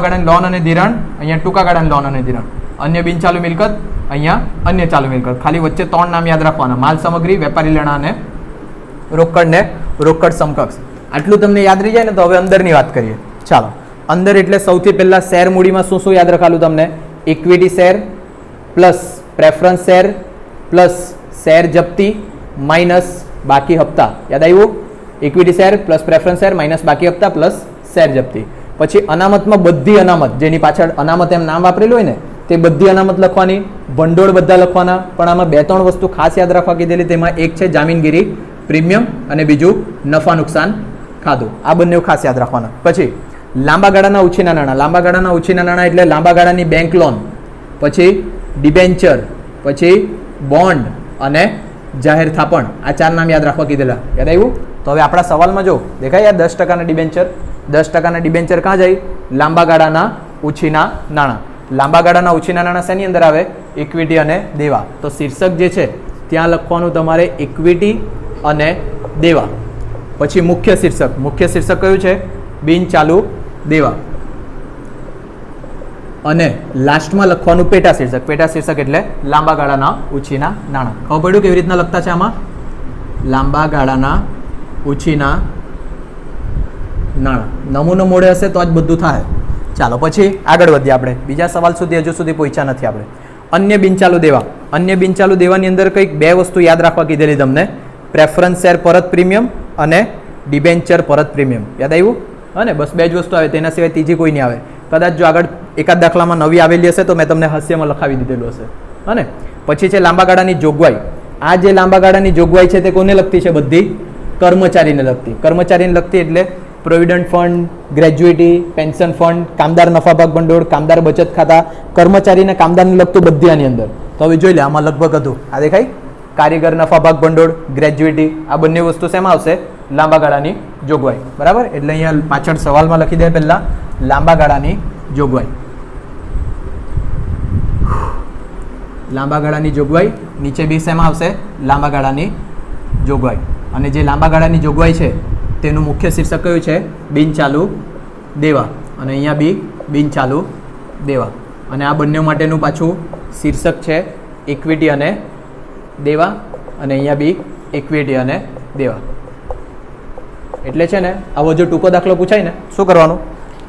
ગાળાની લોન અને ધિરાણ, અહીંયા ટૂંકા ગાળાની લોન અને ધિરાણ. અન્ય બિનચાલુ મિલકત, અહીંયા અન્ય ચાલુ મિલકત. ખાલી વચ્ચે 3 નામ યાદ રાખવાના, માલ સામગ્રી, વેપારી લેણા અને રોકડ ને રોકડ સમકક્ષ. આટલું તમને યાદ રહી જાય ને તો હવે અંદરની વાત કરીએ. ચાલો અંદર એટલે સૌથી પહેલા શેર મૂડીમાં શું શું યાદ રખાલું તમને? Equity share plus preference share plus share જપ્તી માઇનસ બાકી હપ્તા. યાદ આવ્યું? Equity share plus preference share minus બાકી હપ્તા પ્લસ શેર જપ્તી. પછી અનામતમાં બધી અનામત જેની પાછળ અનામત એમ નામ વાપરેલું હોય ને તે બધી અનામત લખવાની, ભંડોળ બધા લખવાના. પણ આમાં 2-3 વસ્તુ ખાસ યાદ રાખવા કીધેલી. તેમાં એક છે જામીનગીરી પ્રીમિયમ અને બીજું નફા નુકસાન ખાતું. આ બંને ખાસ યાદ રાખવાના. પછી લાંબા ગાળાના ઉછીના નાણાં. લાંબા ગાળાના ઉછીના નાણાં એટલે લાંબા ગાળાની બેંક લોન, પછી ડિબેન્ચર, પછી બોન્ડ અને જાહેર થાપણ. આ 4 નામ યાદ રાખવા કીધેલા. યાદ આવ્યું? તો હવે આપણા સવાલમાં જો દેખાય યાર 10% ડિબેન્ચર. 10% ડિબેન્ચર ક્યાં જાય? લાંબા ગાળાના ઉછીના નાણાં. લાંબા ગાળાના ઉછીના નાણાં શેની અંદર આવે? ઇક્વિટી અને દેવા. તો શીર્ષક જે છે ત્યાં લખવાનું તમારે ઇક્વિટી અને દેવા. પછી મુખ્ય શીર્ષક. મુખ્ય શીર્ષક કયું છે? બિન ચાલુ દેવા. અને લાસ્ટમાં લખવાનું પેટા શીર્ષક. પેટા શીર્ષક એટલે લાંબા ગાળાના ઉછીના નાણાં. ખબર પડ્યું કેવી રીતના લખતા છે આમાં? લાંબા ગાળાના ઉછીના નાણાં. નમૂનો મોડે હશે તો જ બધું થાય. ચાલો પછી આગળ વધીએ આપણે. બીજા સવાલ સુધી હજુ સુધી પહોંચ્યા નથી આપણે. અન્ય બિનચાલુ દેવા. અન્ય બિનચાલુ દેવાની અંદર કંઈક 2 વસ્તુ યાદ રાખવા કીધેલી તમને. પ્રેફરન્સ શેર પરત પ્રીમિયમ અને ડિબેન્ચર પરત પ્રીમિયમ. યાદ આવ્યું? અને બસ 2 જ વસ્તુ આવે, તેના સિવાય ત્રીજી કોઈ નહીં આવે. કદાચ જો આગળ એકાદ દાખલામાં નવી આવેલી હશે તો મેં તમને હાસ્યમાં લખાવી દીધેલું હશે. અને પછી છે લાંબા ગાળાની જોગવાઈ. આ જે લાંબા ગાળાની જોગવાઈ છે તે કોને લગતી છે? બધી કર્મચારીને લગતી. કર્મચારીને લગતી એટલે પ્રોવિડન્ટ ફંડ, ગ્રેજ્યુઇટી, પેન્શન ફંડ, કામદાર નફા ભાગ ભંડોળ, કામદાર બચત ખાતા, કર્મચારીને કામદારને લગતું બધી આની અંદર. તો હવે જોઈ લે આમાં લગભગ હતું. આ દેખાય? કારીગર નફા ભાગ ભંડોળ, ગ્રેજ્યુઇટી, આ બંને વસ્તુ શેમાં આવશે? લાંબા ગાળાની જોગવાઈ. બરાબર? એટલે અહીંયા પાછળ સવાલમાં લખી દે પહેલા લાંબા ગાળાની જોગવાઈ. લાંબા ગાળાની જોગવાઈ. નીચે બી શેમાં આવશે? લાંબા ગાળાની જોગવાઈ. અને જે લાંબા ગાળાની જોગવાઈ છે તેનું મુખ્ય શીર્ષક કયું છે? બિનચાલુ દેવા. અને અહીંયા બી બિનચાલુ દેવા. અને આ બંને માટેનું પાછું શીર્ષક છે ઇક્વિટી અને દેવા. અને અહીંયા બી ઇક્વિટી અને દેવા. એટલે છે ને આવો જો ટૂંકો દાખલો પૂછાય ને શું કરવાનું?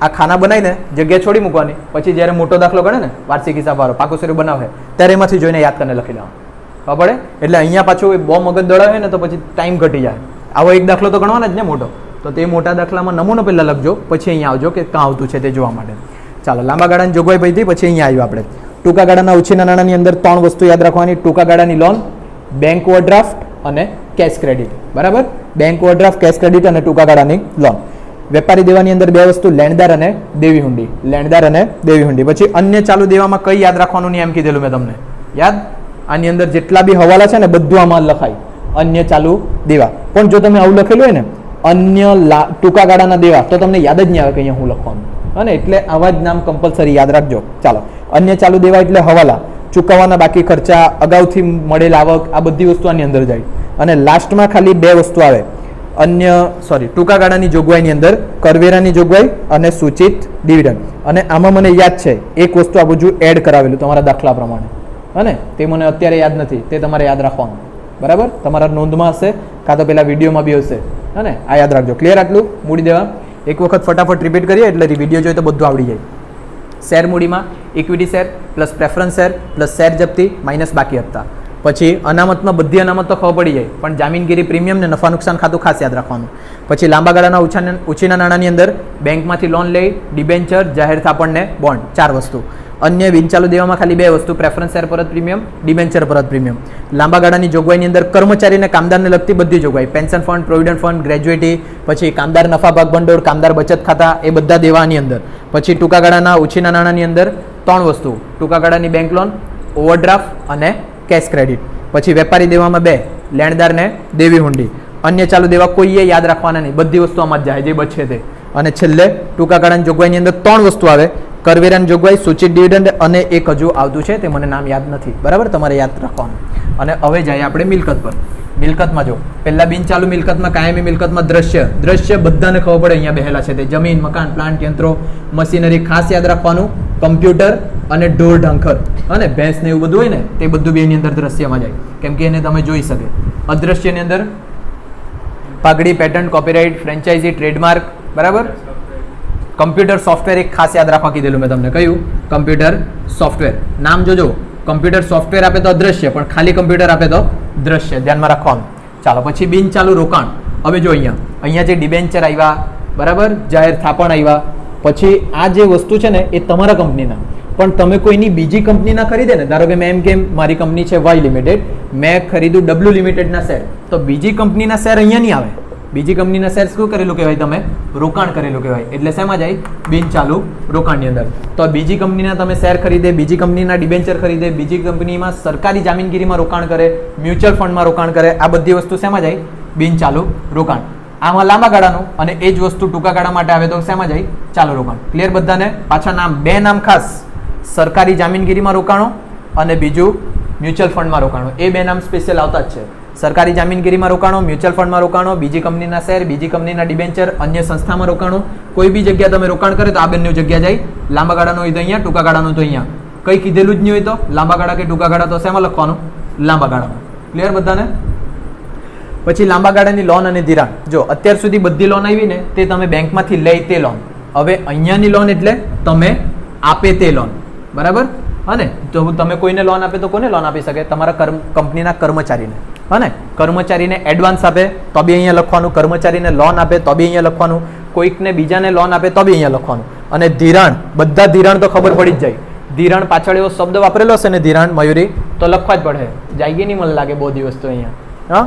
આ ખાના બનાવીને જગ્યા છોડી મૂકવાની. પછી જ્યારે મોટો દાખલો ગણે ને વાર્ષિક હિસાબવાળો પાકું શરૂ બનાવે ત્યારે એમાંથી જોઈને યાદ કરીને લખી લેવાનું. ખબર પડે? એટલે અહીંયા પાછું બહુ મગજ દળાવે ને તો પછી ટાઈમ ઘટી જાય. આવો એક દાખલો તો ગણવાનો જ ને મોટો. તો તે મોટા દાખલામાં નમૂનો પહેલાં લખજો, પછી અહીંયા આવજો કે ક્યાં આવતું છે તે જોવા માટે. ચાલો લાંબા ગાળાની જોગવાઈ પૈકી પછી અહીંયા આવ્યું આપણે. ટૂંકા ગાળાના ઉછીના નાણાંની અંદર 3 વસ્તુ યાદ રાખવાની. ટૂંકા ગાળાની લોન, બેંક ઓવરડ્રાફ્ટ અને કેશ ક્રેડિટ. બરાબર? બેંક ઓવરડ્રાફ્ટ, કેશ ક્રેડિટ અને ટૂંકા ગાળાની લોન. વેપારી દેવાની અંદર 2 વસ્તુ લેણદાર અને દેવી હુંડી. લેણદાર અને દેવી હુંડી. પછી અન્ય ચાલુ દેવામાં કઈ યાદ રાખવાનું નહીં એમ કીધેલું મેં તમને. યાદ? આની અંદર જેટલા બી હવાલા છે ને બધું આમાં લખાય. અન્ય ચાલુ દેવા. પણ જો તમે આવું લખેલું હોય ને અન્ય ટૂંકા ગાળાના દેવા તો તમને યાદ જ નહીં આવે કે અહીંયા હું લખવાનું. અને એટલે આવા જ નામ કમ્પલસરી યાદ રાખજો. ચાલો અન્ય ચાલુ દેવા એટલે હવાલા, ચૂકવવાના બાકી ખર્ચા, અગાઉથી મળેલ આવક, આ બધી વસ્તુ આની અંદર જાય. અને લાસ્ટમાં ખાલી 2 વસ્તુ આવે. ટૂંકા ગાળાની જોગવાઈની અંદર કરવેરાની જોગવાઈ અને સૂચિત ડિવિડન્ડ. અને આમાં મને યાદ છે એક વસ્તુ આ બધું એડ કરાવેલું તમારા દાખલા પ્રમાણે. અને તે મને અત્યારે યાદ નથી, તે તમારે યાદ રાખવાનું. બરાબર? તમારા નોંધમાં હશે કાં તો પેલા વિડીયોમાં બી હશે. અને આ યાદ રાખજો. ક્લિયર? આટલું મૂડી દેવા એક વખત ફટાફટ રિપીટ કરીએ એટલે વિડીયો જોઈએ તો બધું આવડી જાય. શેર મૂડીમાં equity share plus preference share plus share જપ્તી માઇનસ બાકી હપ્તા. પછી અનામતમાં બધી અનામત તો ખબર પડી જાય, પણ જામીનગીરી પ્રીમિયમ ને નફા નુકસાન ખાતું ખાસ યાદ રાખવાનું. પછી લાંબા ગાળાના ઉછીના નાણાંની અંદર બેંકમાંથી લોન લઈ, ડિબેન્ચર, જાહેર થાપણ ને બોન્ડ. 4 વસ્તુ. અન્ય બિનચાલુ દેવામાં ખાલી 2 વસ્તુ, પ્રેફરન્સ શેર પરત પ્રીમિયમ, ડિબેન્ચર પરત પ્રીમિયમ. લાંબા ગાળાની જોગવાઈની અંદર કર્મચારીને કામદારને લગતી બધી જોગવાઈ, પેન્શન ફંડ, પ્રોવિડન્ટ ફંડ, ગ્રેજ્યુઇટી, પછી કામદાર નફા ભાગ ભંડોળ, કામદાર બચત ખાતા, એ બધા દેવાની અંદર. પછી ટૂંકા ગાળાના ઉછીના નાણાંની અંદર 3 વસ્તુ, ટૂંકા ગાળાની બેંક લોન, ઓવરડ્રાફ્ટ અને કેશ ક્રેડિટ. પછી વેપારી દેવામાં 2, લેણદાર ને દેવી હુંડી. અન્ય ચાલુ દેવા કોઈએ યાદ રાખવાના નહીં, બધી વસ્તુ આમાં જ જાય જે બચે તે. અને છેલ્લે ટૂંકા ગાળાની જોગવાઈની અંદર 3 વસ્તુ આવે, કરવેરાની જોગવાઈ, સૂચિત ડિવિડન્ડ અને એક હજુ આવતું છે તે મને નામ યાદ નથી. બરાબર? તમારે યાદ રાખવાનું. અને હવે જઈએ આપણે મિલકત પર. મિલકતમાં જો પહેલા બિનચાલુ મિલકતમાં કાયમી મિલકતમાં દ્રશ્ય બધાને ખબર પડે અહીંયા બેહેલા છે તે જમીન, મકાન, પ્લાન્ટ, યંત્રો, મશીનરી. ખાસ યાદ રાખવાનું કમ્પ્યુટર અને ઢોર ઢંખર અને ભેંસ ને એવું બધું હોય ને તે બધું બી એની અંદર દ્રશ્યમાં જાય, કેમ કે એને તમે જોઈ શકે. અદ્રશ્યની અંદર પાઘડી, પેટન્ટ, કોપીરાઇટ, ફ્રેન્ચાઇઝી, ટ્રેડમાર્ક. બરાબર? કમ્પ્યુટર સોફ્ટવેર એક ખાસ યાદ રાખવા કીધેલું મેં તમને. કયું? Computer software. નામ જોજો, કમ્પ્યુટર સોફ્ટવેર આપે તો અદ્રશ્ય, પણ ખાલી કમ્પ્યુટર આપે તો દ્રશ્ય. ધ્યાનમાં રાખવાનું. ચાલો પછી બિનચાલુ રોકાણ. હવે જો અહીંયા અહીંયા જે ડિબેન્ચર આવ્યા, બરાબર, જાહેર થાપણ આવ્યા, પછી આ જે વસ્તુ છે ને એ તમારા કંપનીના, પણ તમે કોઈની બીજી કંપનીના ખરીદે ને, ધારો કે મેં એમ કેમ મારી કંપની છે વાય લિમિટેડ, મેં ખરીદું ડબલ્યુ લિમિટેડના શેર, તો બીજી કંપનીના શેર અહીંયા નહીં આવે. બીજી કંપનીના શેર શું કરેલું કહેવાય? તમે રોકાણ કરેલું કહેવાય. એટલે શેમાં જાય? બિન ચાલુ રોકાણની અંદર. તો બીજી કંપનીના તમે શેર ખરીદે, બીજી કંપનીના ડિબેન્ચર ખરીદે, બીજી કંપનીમાં સરકારી જામીનગીરીમાં રોકાણ કરે, મ્યુચ્યુઅલ ફંડમાં રોકાણ કરે, આ બધી વસ્તુ શેમાં જાય? બિન ચાલુ રોકાણ. આમાં લાંબા ગાળાનું, અને એ જ વસ્તુ ટૂંકા ગાળા માટે આવે તો શેમાં જાય? ચાલુ રોકાણ. ક્લિયર બધાને? પાછા નામ, બે નામ ખાસ, સરકારી જામીનગીરીમાં રોકાણો અને બીજું મ્યુચ્યુઅલ ફંડમાં રોકાણો. એ બે નામ સ્પેશિયલ આવતા જ છે. સરકારી જામીનગીરીમાં રોકાણો, મ્યુચ્યુઅલ ફંડમાં રોકાણો, બીજી કંપનીના શેર, બીજી કંપનીના ડિબેન્ચર, અન્ય સંસ્થામાં રોકાણો. કોઈ બી જગ્યા તમે રોકાણ કરે તો આ બંને જગ્યા જાય. લાંબા ગાળાનું હોય તો અહીંયા, ટૂંકા ગાળાનું તો અહીંયા. કંઈ કીધેલું જ નહીં હોય તો લાંબા ગાળા કે ટૂંકા ગાળા, તો શેમાં લખવાનું? લાંબા ગાળામાં. ક્લિયર બધાને? પછી લાંબા ગાળાની લોન અને ધિરાણ. જો અત્યાર સુધી બધી લોન આવી ને તે તમે બેંકમાંથી લઈ તે લોન. હવે અહીંયાની લોન એટલે તમે આપે તે લોન, બરાબર? અને તો તમે કોઈને લોન આપે તો કોને લોન આપી શકે? તમારા કંપનીના કર્મચારીને. અને કર્મચારીને એડવાન્સ આપે તો બી અહીંયા લખવાનું, કર્મચારીને લોન આપે તો બી અહીંયા લખવાનું, કોઈકને બીજાને લોન આપે તો બી અહીંયા લખવાનું. અને ધિરાણ, બધા ધિરાણ તો ખબર પડી જ જાય. ધિરાણ પાછળ એવો શબ્દ વાપરેલો હશે ને ધિરાણ, મયુરી, તો લખવા જ પડે. જાયગી નહીં મને લાગે બહુ દિવસ તો અહીંયા. હા.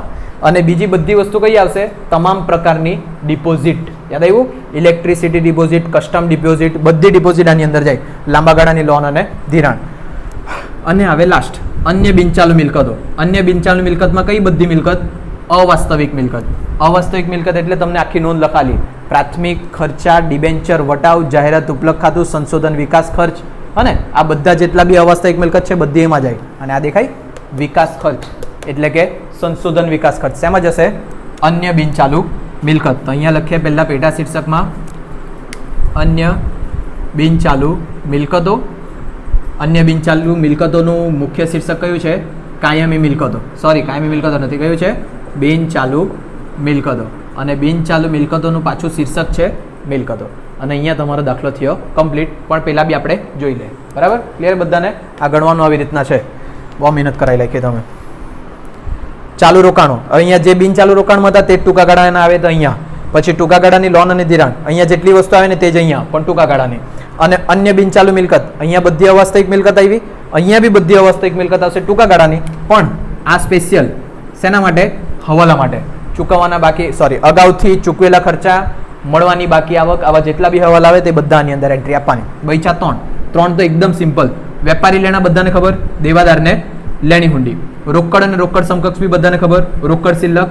અને બીજી બધી વસ્તુ કઈ આવશે? તમામ પ્રકારની ડિપોઝિટ. યાદ આવ્યું? ઇલેક્ટ્રિસિટી ડિપોઝિટ, કસ્ટમ ડિપોઝિટ, બધી ડિપોઝિટ આની અંદર જાય. લાંબા ગાળાની લોન અને ધિરાણ. અને હવે લાસ્ટ, અન્ય બિનચાલુ મિલકતો. અન્ય બિનચાલુ મિલકતમાં કઈ બધી મિલકત? અવાસ્તવિક મિલકત. અવાસ્તવિક મિલકત એટલે તમને આખી નોંધ લખાલી. પ્રાથમિક ખર્ચા, ડિબેન્ચર, વટાવ, જાહેરાત ઉપલબ્ધ ખાતું, સંશોધન વિકાસ ખર્ચ, અને આ બધા જેટલા બી અવાસ્તવિક મિલકત છે બધી એમાં જાય. અને આ દેખાય વિકાસ ખર્ચ, એટલે કે સંશોધન વિકાસ ખર્ચ શેમાં જશે? અન્ય બિનચાલુ મિલકત. તો અહીંયા લખીએ પહેલા પેટા શીર્ષકમાં અન્ય બિનચાલુ મિલકતો. અન્ય બિનચાલુ મિલકતોનું મુખ્ય શીર્ષક કયું છે? કાયમી મિલકતો. સોરી, કાયમી મિલકતો નથી, કયું છે? બિનચાલુ મિલકતો. અને બિનચાલુ મિલકતોનું પાછું શીર્ષક છે મિલકતો. અને અહીંયા તમારો દાખલો થયો કમ્પ્લીટ, પણ પહેલાં બી આપણે જોઈ લઈએ. બરાબર? ક્લિયર બધાને? આ ગણવાનું આવી રીતના છે. બહુ મહેનત કરાવી નાખી તમે. ચાલુ રોકાણો, અહીંયા જે બિનચાલુ રોકાણમાં હતા તે ટૂંકા ગાળાના આવે તો અહીંયા. પછી ટૂંકા ગાળાની લોન અને ધિરાણ, અહીંયા જેટલી વસ્તુ આવે ને તે જ અહીંયા, પણ ટૂંકા ગાળાની. અને અન્ય બિનચાલુ મિલકત, અહીંયા બધી અવાસ્તવિક મિલકત આવી, અહીંયા બી બધી અવાસ્તવિક મિલકત આવશે ટૂંકા ગાળાની. પણ આ સ્પેશિયલ શેના માટે? હવાલા માટે. ચૂકવવાના બાકી, સોરી, અગાઉથી ચૂકવેલા ખર્ચા, મળવાની બાકી આવક, આવા જેટલા બી હવાલા આવે તે બધાની અંદર એન્ટ્રી આપવાની. બૈચા ત્રણ તો એકદમ સિમ્પલ. વેપારી લેણા બધાને ખબર, દેવાદારને લેણી હુંડી. રોકડ અને રોકડ સમકક્ષ બી બધાને ખબર. રોકડ શિલ્લક,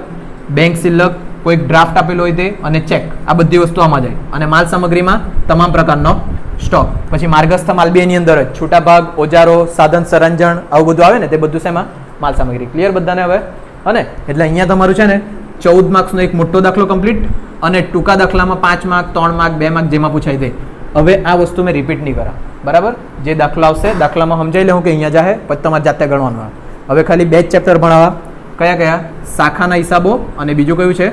બેંક શિલ્લક, કોઈક ડ્રાફ્ટ આપેલો હોય તે, અને ચેક, આ બધી વસ્તુ આમાં જાય. અને માલ સામગ્રીમાં તમામ પ્રકારનો સ્ટોક. પછી માર્ગસ્થ માલ બી એની અંદર જ, છૂટા ભાગ, ઓજારો, સાધન સરંજામ, આવું બધું આવે ને તે બધું શેમાં? માલ સામગ્રી. ક્લિયર બધાને હવે? અને એટલે અહીંયા તમારું છે ને 14 માર્ક્સનો એક મોટો દાખલો કમ્પ્લીટ, અને ટૂંકા દાખલામાં 5 માર્ક, 3 માર્ક, 2 માર્ક જેમાં પૂછાય તે. હવે આ વસ્તુ મેં રિપીટ નહીં કરા, બરાબર? જે દાખલો આવશે દાખલામાં સમજાઈ લઉં કે અહીંયા જાહે, પછી તમારે જાતે ગણવાનું આવે. હવે ખાલી 2 જ ચેપ્ટર ભણાવવા. કયા કયા? શાખાના હિસાબો, અને બીજું કયું છે?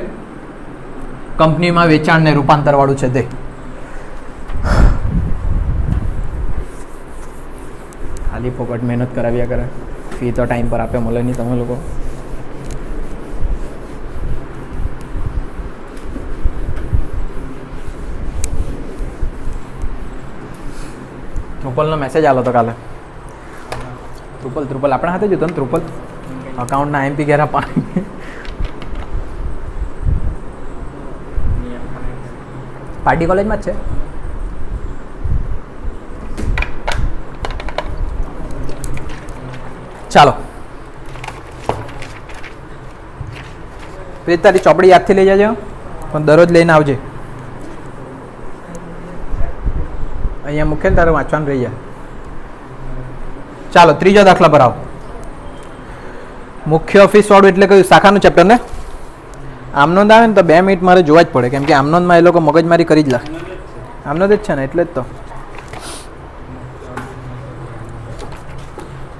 કંપનીમાં વેચાણ ને રૂપાંતર વાળું છે તે. ખાલી ફોકટ મહેનત કરાવ્યા કરે, ફી તો ટાઈમ પર આપે મળે નહીં તમે લોકો. ત્રુપલનો મેસેજ આલો તો કાલે. ત્રુપલ આપણા હાથે જ હતો ને? ત્રુપલ અકાઉન્ટના એમપી ઘેરા પાણી. પાર્ટી કોલેજમાં જ છે. ચાલો, પ્રીત તારી ચોપડી યાદથી લઈ જજો, પણ દરરોજ લઈને આવજે. અહીંયા મૂકે ને તારે વાંચવાનું રહી જાય. ચાલો, ત્રીજો દાખલા પર આવો. મુખ્ય ઓફિસ વાળું એટલે કયું? શાખાનું ચેપ્ટર ને? આમનોંધ આવે ને તો 2 મિનિટ મારે જોવા જ પડે, કેમ કે આમનોંધમાં એ લોકો મગજમારી કરી જ લે. આમનોંધ જ છે ને, એટલે જ તો.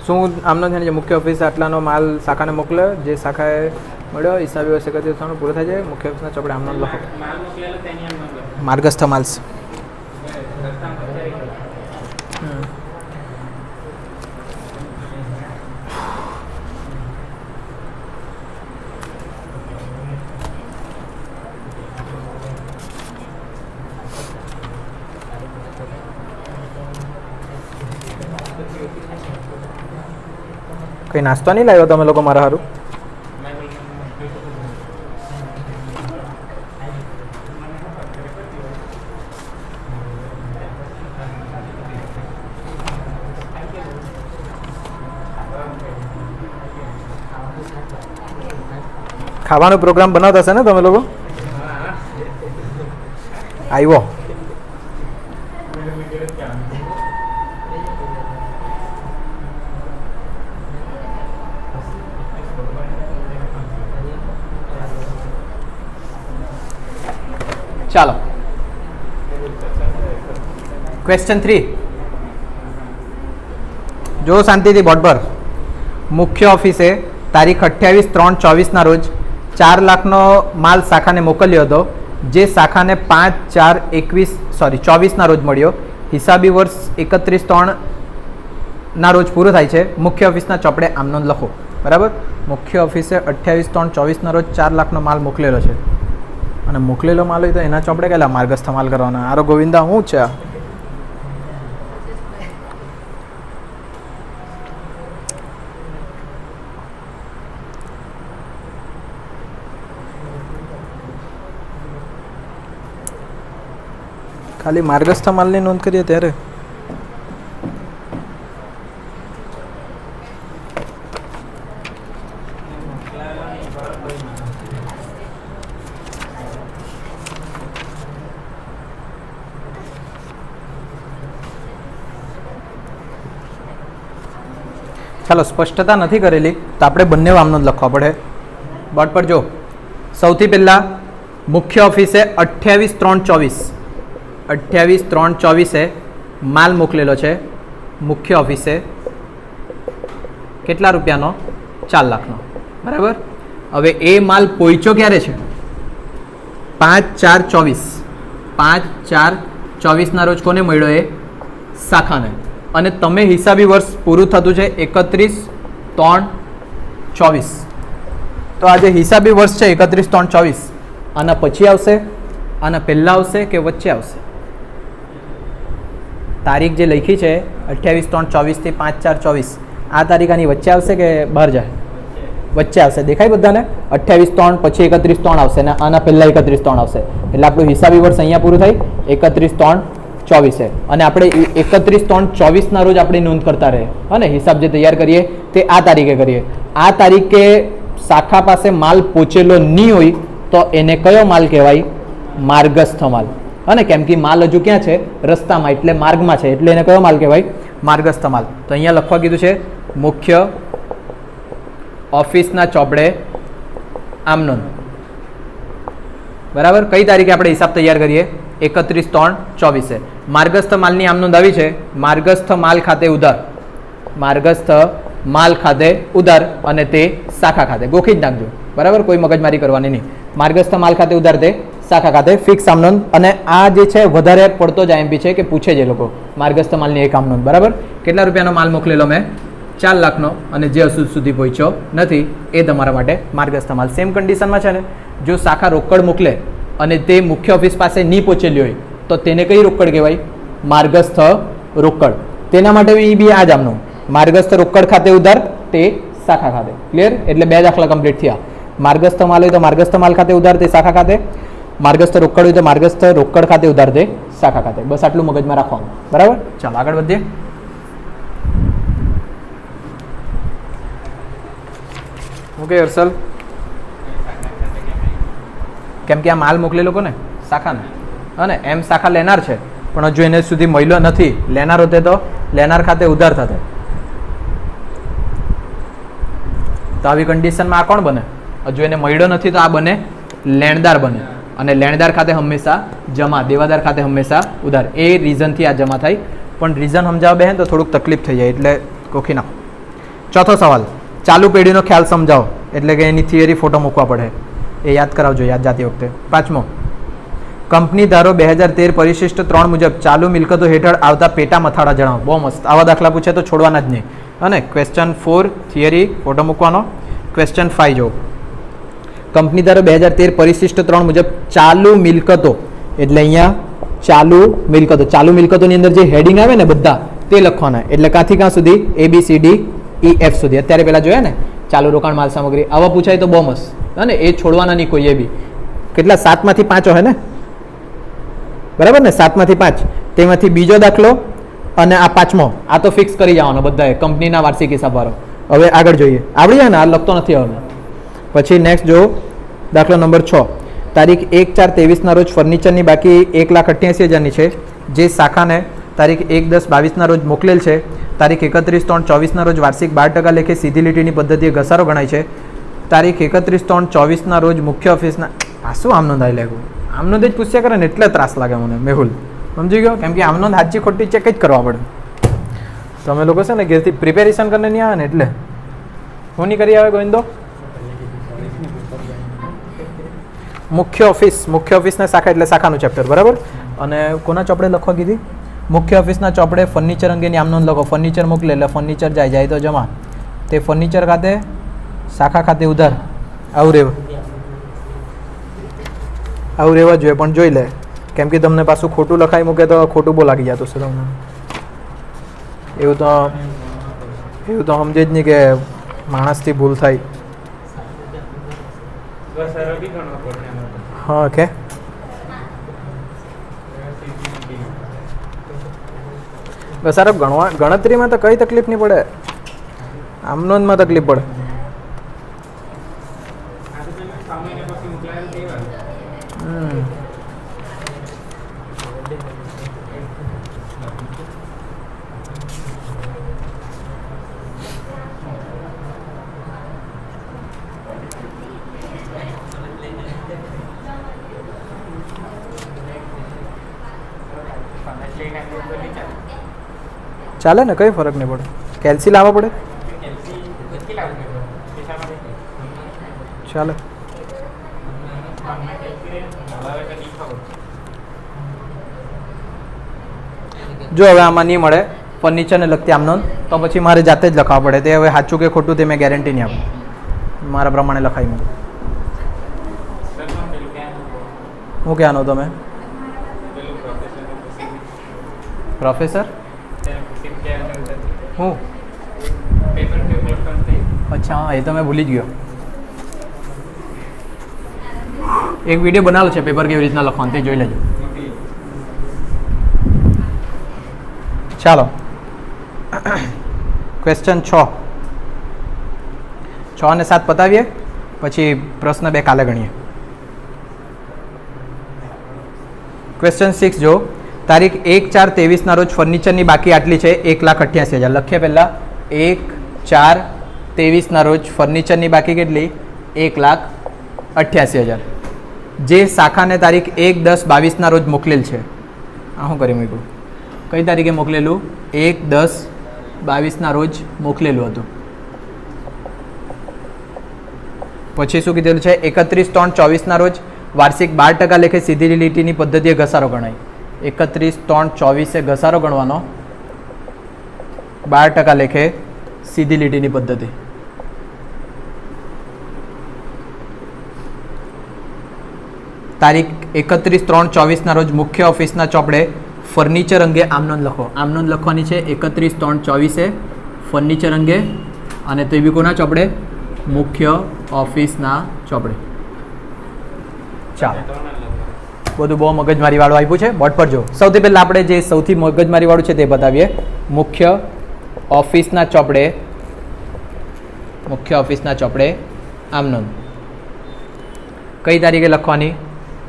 શું આમનોંધ છે ને? જે મુખ્ય ઓફિસ આટલાનો માલ શાખાને મોકલે, જે શાખાએ મળ્યો હિસાબી વર્ષ 31 પૂરો થાય છે. મુખ્ય ઓફિસના ચોપડે આમનોંધ લખો. માર્ગસ્થ માલ. કંઈ નાસ્તો નહીં લાવ્યો તમે લોકો મારા સારું? ખાવાનો પ્રોગ્રામ બનાવતા હશે ને તમે લોકો? આવ્યો ચાલો ક્વેશ્ચન 3 જો શાંતિથી બોર્ડ પર. મુખ્ય ઓફિસે તારીખ 28/3/24 ના રોજ 4 લાખનો માલ શાખાને મોકલ્યો હતો, જે શાખાને 5/4/24 ના રોજ મળ્યો. હિસાબી વર્ષ 31/3 ના રોજ પૂરો થાય છે. મુખ્ય ઓફિસના ચોપડે આમ નોંધ લખો. બરાબર. મુખ્ય ઓફિસે 28/3/24 ના રોજ 4 લાખનો માલ મોકલેલો છે, અને મોકલેલો માલ હોય તો એના ચોપડે કેટલા માર્ગસ્થ માલ કરવાના? આરો ગોવિંદા શું છે? ખાલી માર્ગસ્થ માલની નોંધ કરીએ ત્યારે ચાલો સ્પષ્ટતા નથી કરેલી તો આપણે બંને આમનો જ લખવા પડે. બોર્ડ પર જો સૌથી પહેલાં મુખ્ય ઓફિસે 28/3/24 માલ મોકલેલો છે. મુખ્ય ઓફિસે કેટલા રૂપિયાનો? 4 લાખનો. બરાબર. હવે એ માલ પહોંચ્યો ક્યારે છે? 5/4/24. 5/4/24 ના રોજ કોને મળ્યો? એ શાખાને. અને તમે હિસાબી વર્ષ પૂરું થતું છે 31/3/24. તો આ જે હિસાબી વર્ષ છે 31/3/24 આના પછી આવશે, આના પહેલાં આવશે કે વચ્ચે આવશે? તારીખ જે લખી છે 28/3/24 થી 5/4/24, આ તારીખ આની વચ્ચે આવશે કે બહાર જાય? વચ્ચે આવશે. દેખાય બધાને? 28/3 પછી 31/3 આવશે ને આના પહેલાં 31/3 આવશે. એટલે આપણું હિસાબી વર્ષ અહીંયા પૂરું થાય 31/3/24. અને આપણે 31/3/24 ના રોજ આપણે નોંધ કરતા રહે. અને હિસાબ જે તૈયાર કરીએ તે આ તારીખે કરીએ. આ તારીખે શાખા પાસે માલ પહોંચેલો નહીં હોય તો એને કયો માલ કહેવાય? માર્ગસ્થ માલ. અને કેમ કે માલ હજુ ક્યાં છે? રસ્તામાં, એટલે માર્ગમાં છે, એટલે એને કયો માલ કહેવાય? માર્ગસ્થ માલ. તો અહીંયા લખવા કીધું છે મુખ્ય ઓફિસના ચોપડે આમ નોંધ. બરાબર. કઈ તારીખે આપણે હિસાબ તૈયાર કરીએ? 31/3/24. માર્ગસ્થ માલની આમ નોંધ આવી છે. માર્ગસ્થ માલ ખાતે ઉધાર. માર્ગસ્થ માલ ખાતે ઉધાર અને તે શાખા ખાતે. ગોખી જ નાખજો. બરાબર. કોઈ મગજમારી કરવાની નહીં. માર્ગસ્થ માલ ખાતે ઉધાર તે શાખા ખાતે. ફિક્સ આમ નોંધ. અને આ જે છે વધારે પડતો જ આઈએમપી છે કે પૂછે છે લોકો માર્ગસ્થ માલની એક આમ નોંધ. બરાબર. કેટલા રૂપિયાનો માલ મોકલેલો મેં? 4 લાખનો. અને જે હજુ સુધી પહોંચ્યો નથી એ તમારા માટે માર્ગસ્થ માલ. સેમ કન્ડિશનમાં છે ને, જો શાખા રોકડ મોકલે અને તે મુખ્ય ઓફિસ પાસે નહીં પહોંચેલી હોય તો તેને કઈ રોકડ કહેવાય? માર્ગસ્થ રોકડ. તેના માટે બી આ જ આમનું માર્ગસ્થ રોકડ ખાતે ઉધાર તે શાખા ખાતે. ક્લિયર? એટલે 2 દાખલા કમ્પ્લીટ થયા. માર્ગસ્થ માલ હોય તો માર્ગસ્થ માલ ખાતે ઉધાર તે શાખા ખાતે. માર્ગસ્થ રોકડ હોય તો માર્ગસ્થ રોકડ ખાતે ઉધાર તે શાખા ખાતે. બસ આટલું મગજમાં રાખવાનું. બરાબર. ચાલો આગળ વધીએ. ઓકે હર્ષલ, કેમ કે આ માલ મોકલેલો કોને? શાખાને. અને એમ શાખા લેનાર છે પણ હજુ એને સુધી મળ્યો નથી. લેનાર હોતે તો લેનાર ખાતે ઉધાર થતે. તો આવી કન્ડિશનમાં આ કોણ બને? હજુ એને મળ્યો નથી તો આ બને લેણદાર બને. અને લેણદાર ખાતે હંમેશા જમા, દેવાદાર ખાતે હંમેશા ઉધાર. એ રીઝનથી આ જમા થાય. પણ રીઝન સમજાવવા બેહે તો થોડુંક તકલીફ થઈ જાય, એટલે કોખી નાખો. ચોથો સવાલ, ચાલુ પેઢીનો ખ્યાલ સમજાવો. એટલે કે એની થિયરી ફોટો મૂકવા પડે, એ યાદ કરાવજો યાદ જાતી વખતે. 5મો, કંપની ધારો 2013 પરિશિષ્ટ 3 મુજબ ચાલુ મિલકતો હેઠળ આવતા પેટા મથાળા જણાવો. બહુ મસ્ત. આવા દાખલા પૂછે તો છોડવાના જ નહીં. અને ક્વેશ્ચન 4 થિયરી ફોટો મૂકવાનો. ક્વેશ્ચન 5 જો કંપની ધારો 2013 પરિશિષ્ટ 3 મુજબ ચાલુ મિલકતો, એટલે અહીંયા ચાલુ મિલકતો. ચાલુ મિલકતોની અંદર જે હેડિંગ આવે ને બધા તે લખવાના. એટલે કાંથી કાં સુધી? ABCDEF સુધી. અત્યારે પહેલાં જોયા ને ચાલુ રોકાણ માલ સામગ્રી, આવા પૂછાય તો બહુ મસ્ત. હા ને, એ છોડવાના નહીં કોઈ. એ બી કેટલા? 7 માંથી 5 હોય ને, બરાબર ને? 7 માંથી 5, તેમાંથી બીજો દાખલો અને આ 5મો. આ તો ફિક્સ કરી જવાનો બધાએ, કંપનીના વાર્ષિક હિસાબવાળો. હવે આગળ જોઈએ. આવડી જાય ને? આ લખતો નથી હવે. પછી નેક્સ્ટ જો દાખલો નંબર 6. તારીખ 1/4/23 રોજ ફર્નિચરની બાકી 1,88,000ની છે, જે શાખાને તારીખ 1/10/22 રોજ મોકલેલ છે. તારીખ 31/3/24 રોજ વાર્ષિક 12% લેખે સીધી લીટીની પદ્ધતિએ ઘસારો ગણાય છે. તારીખ 31/3/24 રોજ મુખ્ય ઓફિસના, આ શું આમનોંધ આવી લાગ્યું? આમનોંધ જ પૂછ્યા કરે ને એટલે ત્રાસ લાગે મને. મેહુલ સમજી ગયો? કેમ કે આમનોંધ સાચી ખોટી ચેક જ કરવા પડે. તમે લોકો છે ને ઘેરથી પ્રિપેરેશન કરીને નહીં આવે ને એટલે હું નહીં કરી આવે ગોવિંદો. મુખ્ય ઓફિસના શાખા એટલે શાખાનું ચેપ્ટર, બરાબર. અને કોના ચોપડે લખવા કીધી? મુખ્ય ઓફિસના ચોપડે ફર્નિચર અંગેની આમનોંધ લખો. ફર્નિચર મોકલે એટલે ફર્નિચર જાય તો જમા. તે ફર્નિચર ખાતે, શાખા ખાતે ઉધાર. આવું રહેવા જોઈએ, પણ જોઈ લે. કેમ કે તમને પાછું ખોટું લખાઈ મૂકે તો ખોટું બહુ લાગી જતું છે તમને. એવું તો સમજે જ નહીં કે માણસથી ભૂલ થાય. હા કે ઘસારો ગણતરીમાં તો કઈ તકલીફ નહીં પડે, આમનોંધમાં તકલીફ પડે. ચાલે ને, કઈ ફરક નહીં પડે. કેલ્સી લાવવા પડે, ચાલે. જો હવે આમાં નહીં મળે ફર્નિચરને લગતી આમનોંધ, તો પછી મારે જાતે જ લખાવવા પડે. તે હવે સાચું કે ખોટું તે મેં ગેરંટી નહીં આપું, મારા પ્રમાણે લખાઈ મૂકું. હું ક્યાંનો તમે પ્રોફેસર? હું અચ્છા, હા, એ તો મેં ભૂલી જ ગયો. એક વિડીયો બનાવેલો છે પેપર કેવી રીતના લખવાનું, તે જોઈ લેજો. ચાલો, ક્વેશ્ચન 6 અને 7 પતાવીએ, પછી પ્રશ્ન 2 કાલે ગણીએ. ક્વેશ્ચન 6 જો, તારીખ 1/4/23 રોજ ફર્નિચરની બાકી આટલી છે 1,88,000. લખીએ પહેલાં 1/4/23 રોજ ફર્નિચરની બાકી કેટલી? 1,88,000, જે શાખાને તારીખ 1/10/22 રોજ મોકલેલ છે. આ શું કરી મૂક્યું? કઈ તારીખે મોકલેલું? 1/10/22 રોજ મોકલેલું હતું. પછી શું કીધેલું છે? 31/3/24 રોજ વાર્ષિક 12% લેખે સીધી લીટીની પદ્ધતિએ ઘસારો ગણાય. 31/3/24 ઘસારો ગણવાનો, 12% લેખે સીધી લીટીની પદ્ધતિ. તારીખ 31/3/24 રોજ મુખ્ય ઓફિસના ચોપડે ફર્નિચર અંગે આમનોંધ લખો. આમનોંધ લખવાની છે 31/3/24 ફર્નિચર અંગે, અને તે બી કોના ચોપડે? મુખ્ય ઓફિસના ચોપડે. ચાલો, બધું બહુ મગજમારી વાળું આપ્યું છે. બોર્ડ પર જો, સૌથી પહેલાં આપણે જે સૌથી મગજમારી વાળું છે તે બતાવીએ. મુખ્ય ઓફિસના ચોપડે આમનોંધ કઈ તારીખે લખવાની?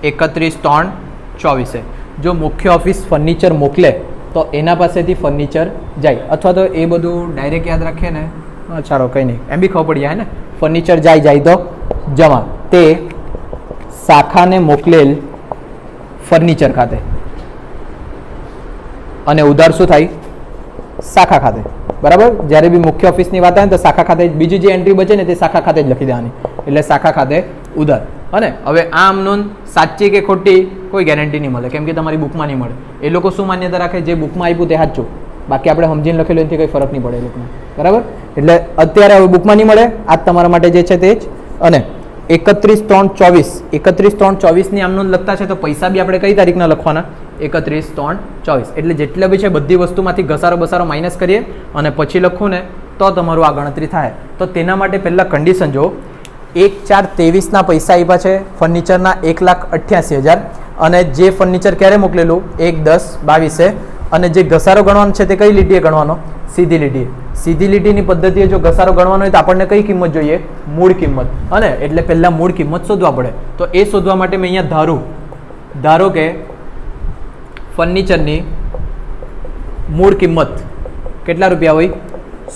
31/3/24. જો મુખ્ય ઓફિસ ફર્નિચર મોકલે તો એના પાસેથી ફર્નિચર જાય, અથવા તો એ બધું ડાયરેક્ટ યાદ રાખીએ ને, ચાલો કંઈ નહીં, એમ બી ખબર પડી જાય ને. ફર્નિચર જાય તો જમા, તે શાખાને મોકલેલ ફર્નિચર ખાતે, અને ઉધાર શું થાય? શાખા ખાતે. બરાબર, જ્યારે બી મુખ્ય ઓફિસની વાત આવે ને તો શાખા ખાતે બીજી જે એન્ટ્રી બચે ને તે શાખા ખાતે જ લખી દેવાની, એટલે શાખા ખાતે ઉધાર. અને હવે આ આમનોંધ સાચી કે ખોટી કોઈ ગેરંટી નહીં મળે, કેમ કે તમારી બુકમાં નહીં મળે. એ લોકો શું માન્યતા રાખે? જે બુકમાં આપ્યું તે સાચું, બાકી આપણે સમજીને લખેલું એનાથી કંઈ ફરક નહીં પડે એ લોકોને. બરાબર, એટલે અત્યારે હવે બુકમાં નહીં મળે, આ તમારા માટે જે છે તે જ. અને 31/3/24 ની આમનોંધ લખતા છે તો પૈસા બી આપણે કઈ તારીખના લખવાના? 31 3 24. એટલે જેટલા બી છે બધી વસ્તુમાંથી ઘસારો બસારો માઇનસ કરીએ અને પછી લખું ને તો તમારું આ ગણતરી થાય. તો તેના માટે પહેલાં કન્ડિશન જો 1/4/23ના પૈસા આપ્યા છે ફર્નિચરના 1,88,000 અને જે ફર્નિચર ક્યારે મોકલેલું 1/10/22 અને જે ઘસારો ગણવાનો છે તે કઈ લીટીએ ગણવાનો? સીધી લીટીએ. સીધી લીટીની પદ્ધતિએ જો ઘસારો ગણવાનો હોય તો આપણને કઈ કિંમત જોઈએ? મૂળ કિંમત. અને એટલે પહેલાં મૂળ કિંમત શોધવા પડે. તો એ શોધવા માટે મેં અહીંયા ધારો કે ફર્નિચરની મૂળ કિંમત કેટલા રૂપિયા હોય?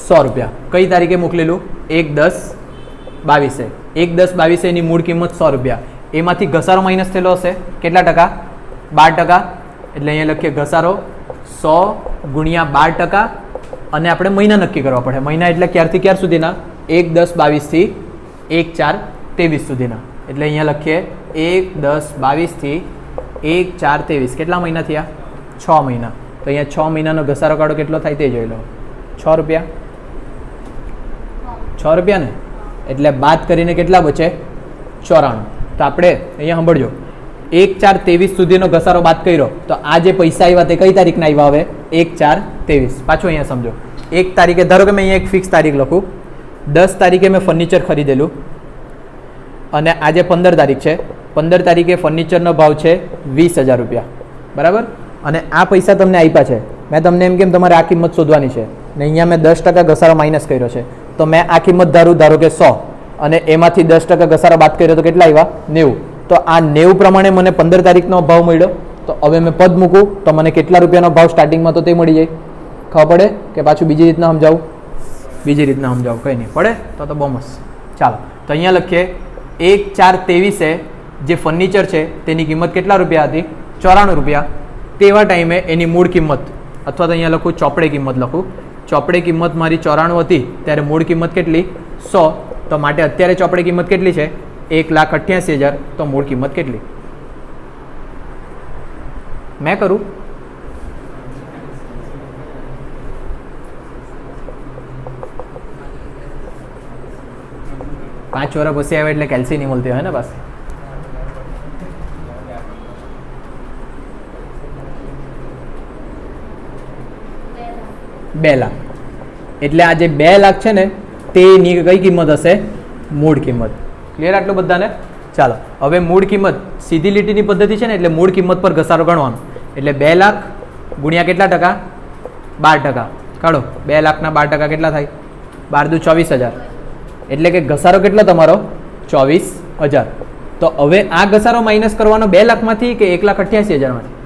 100 રૂપિયા. કઈ તારીખે મોકલેલું? 1/10/22. 1/10/22 એની મૂળ કિંમત 100 રૂપિયા. એમાંથી ઘસારો માઇનસ થયેલો હશે કેટલા ટકા? 12%. એટલે અહીંયા લખીએ ઘસારો 100 ગુણ્યા 12%. અને આપણે મહિના નક્કી કરવા પડે. મહિના એટલે ક્યારથી ક્યાર સુધીના? 1/10/22 થી 1/4/23 સુધીના. એટલે અહીંયા લખીએ 1/10/22 થી 1/4/23. કેટલા મહિના થયા? 6 મહિના. તો અહીંયા 6 મહિનાનો ઘસારો કાઢો કેટલો થાય તે જોઈ લો. 6 રૂપિયા. 6 રૂપિયા ને એટલે બાદ કરીને કેટલા બચે? 94. તો આપણે અહીંયા સાંભળજો 1/4/23 સુધીનો ઘસારો બાદ કર્યો તો આ જે પૈસા આવ્યા તે કઈ તારીખના આવ્યા? હવે 1/4/23. પાછું અહીંયા સમજો. 1 તારીખે ધારો કે મેં અહીંયા એક ફિક્સ તારીખ લખું. 10 તારીખે મેં ફર્નિચર ખરીદેલું અને આજે 15 તારીખ છે. 15 તારીખે ફર્નિચરનો ભાવ છે 20,000 રૂપિયા. બરાબર. અને આ પૈસા તમને આપ્યા છે. મેં તમને એમ કેમ તમારે આ કિંમત શોધવાની છે ને અહીંયા મેં 10% ઘસારો માઇનસ કર્યો છે. તો મેં આ કિંમત ધારો કે 100 અને એમાંથી 10% ઘસારો બાદ કર્યો તો કેટલા આવ્યા? 90. તો આ 90 પ્રમાણે મને 15 તારીખનો ભાવ મળ્યો. તો હવે મેં પદ મૂકું તો મને કેટલા રૂપિયાનો ભાવ સ્ટાર્ટિંગમાં તો તે મળી જાય. ખબર પડે કે પાછું બીજી રીતના સમજાવું? બીજી રીતના સમજાવું. કંઈ નહીં પડે તો બહુ મસ્ત. ચાલો તો અહીંયા લખીએ 1/4/23 જે ફર્નિચર છે તેની કિંમત કેટલા રૂપિયા હતી? 94 રૂપિયા. તેવા ટાઈમે એની મૂળ કિંમત અથવા તો અહીંયા લખું ચોપડે કિંમત લખું. ચોપડે કિંમત મારી 94 હતી ત્યારે મૂળ કિંમત કેટલી? 100. તો માટે અત્યારે ચોપડે કિંમત કેટલી છે? 1,88,000. તો મૂળ કિંમત કેટલી? મેં કરું? પાંચ વર્ષ પછી આવે એટલે કેલ્સી નહીં મળતી હોય ને બસ. બે લાખ. એટલે આ જે 2 લાખ છે ને તેની કઈ કિંમત હશે? મૂળ કિંમત. ક્લિયર આટલું બધાને? ચાલો હવે મૂળ કિંમત સીધી લીટીની પદ્ધતિ છે ને એટલે મૂળ કિંમત પર ઘસારો ગણવાનો. એટલે 2 લાખ ગુણ્યા કેટલા ટકા? 12%. કાઢો 2 લાખના 12% કેટલા થાય? 12 દુ 24,000. એટલે કે ઘસારો કેટલો તમારો? 24,000. તો હવે આ ઘસારો માઇનસ કરવાનો 2 લાખમાંથી કે 1,88,000માંથી?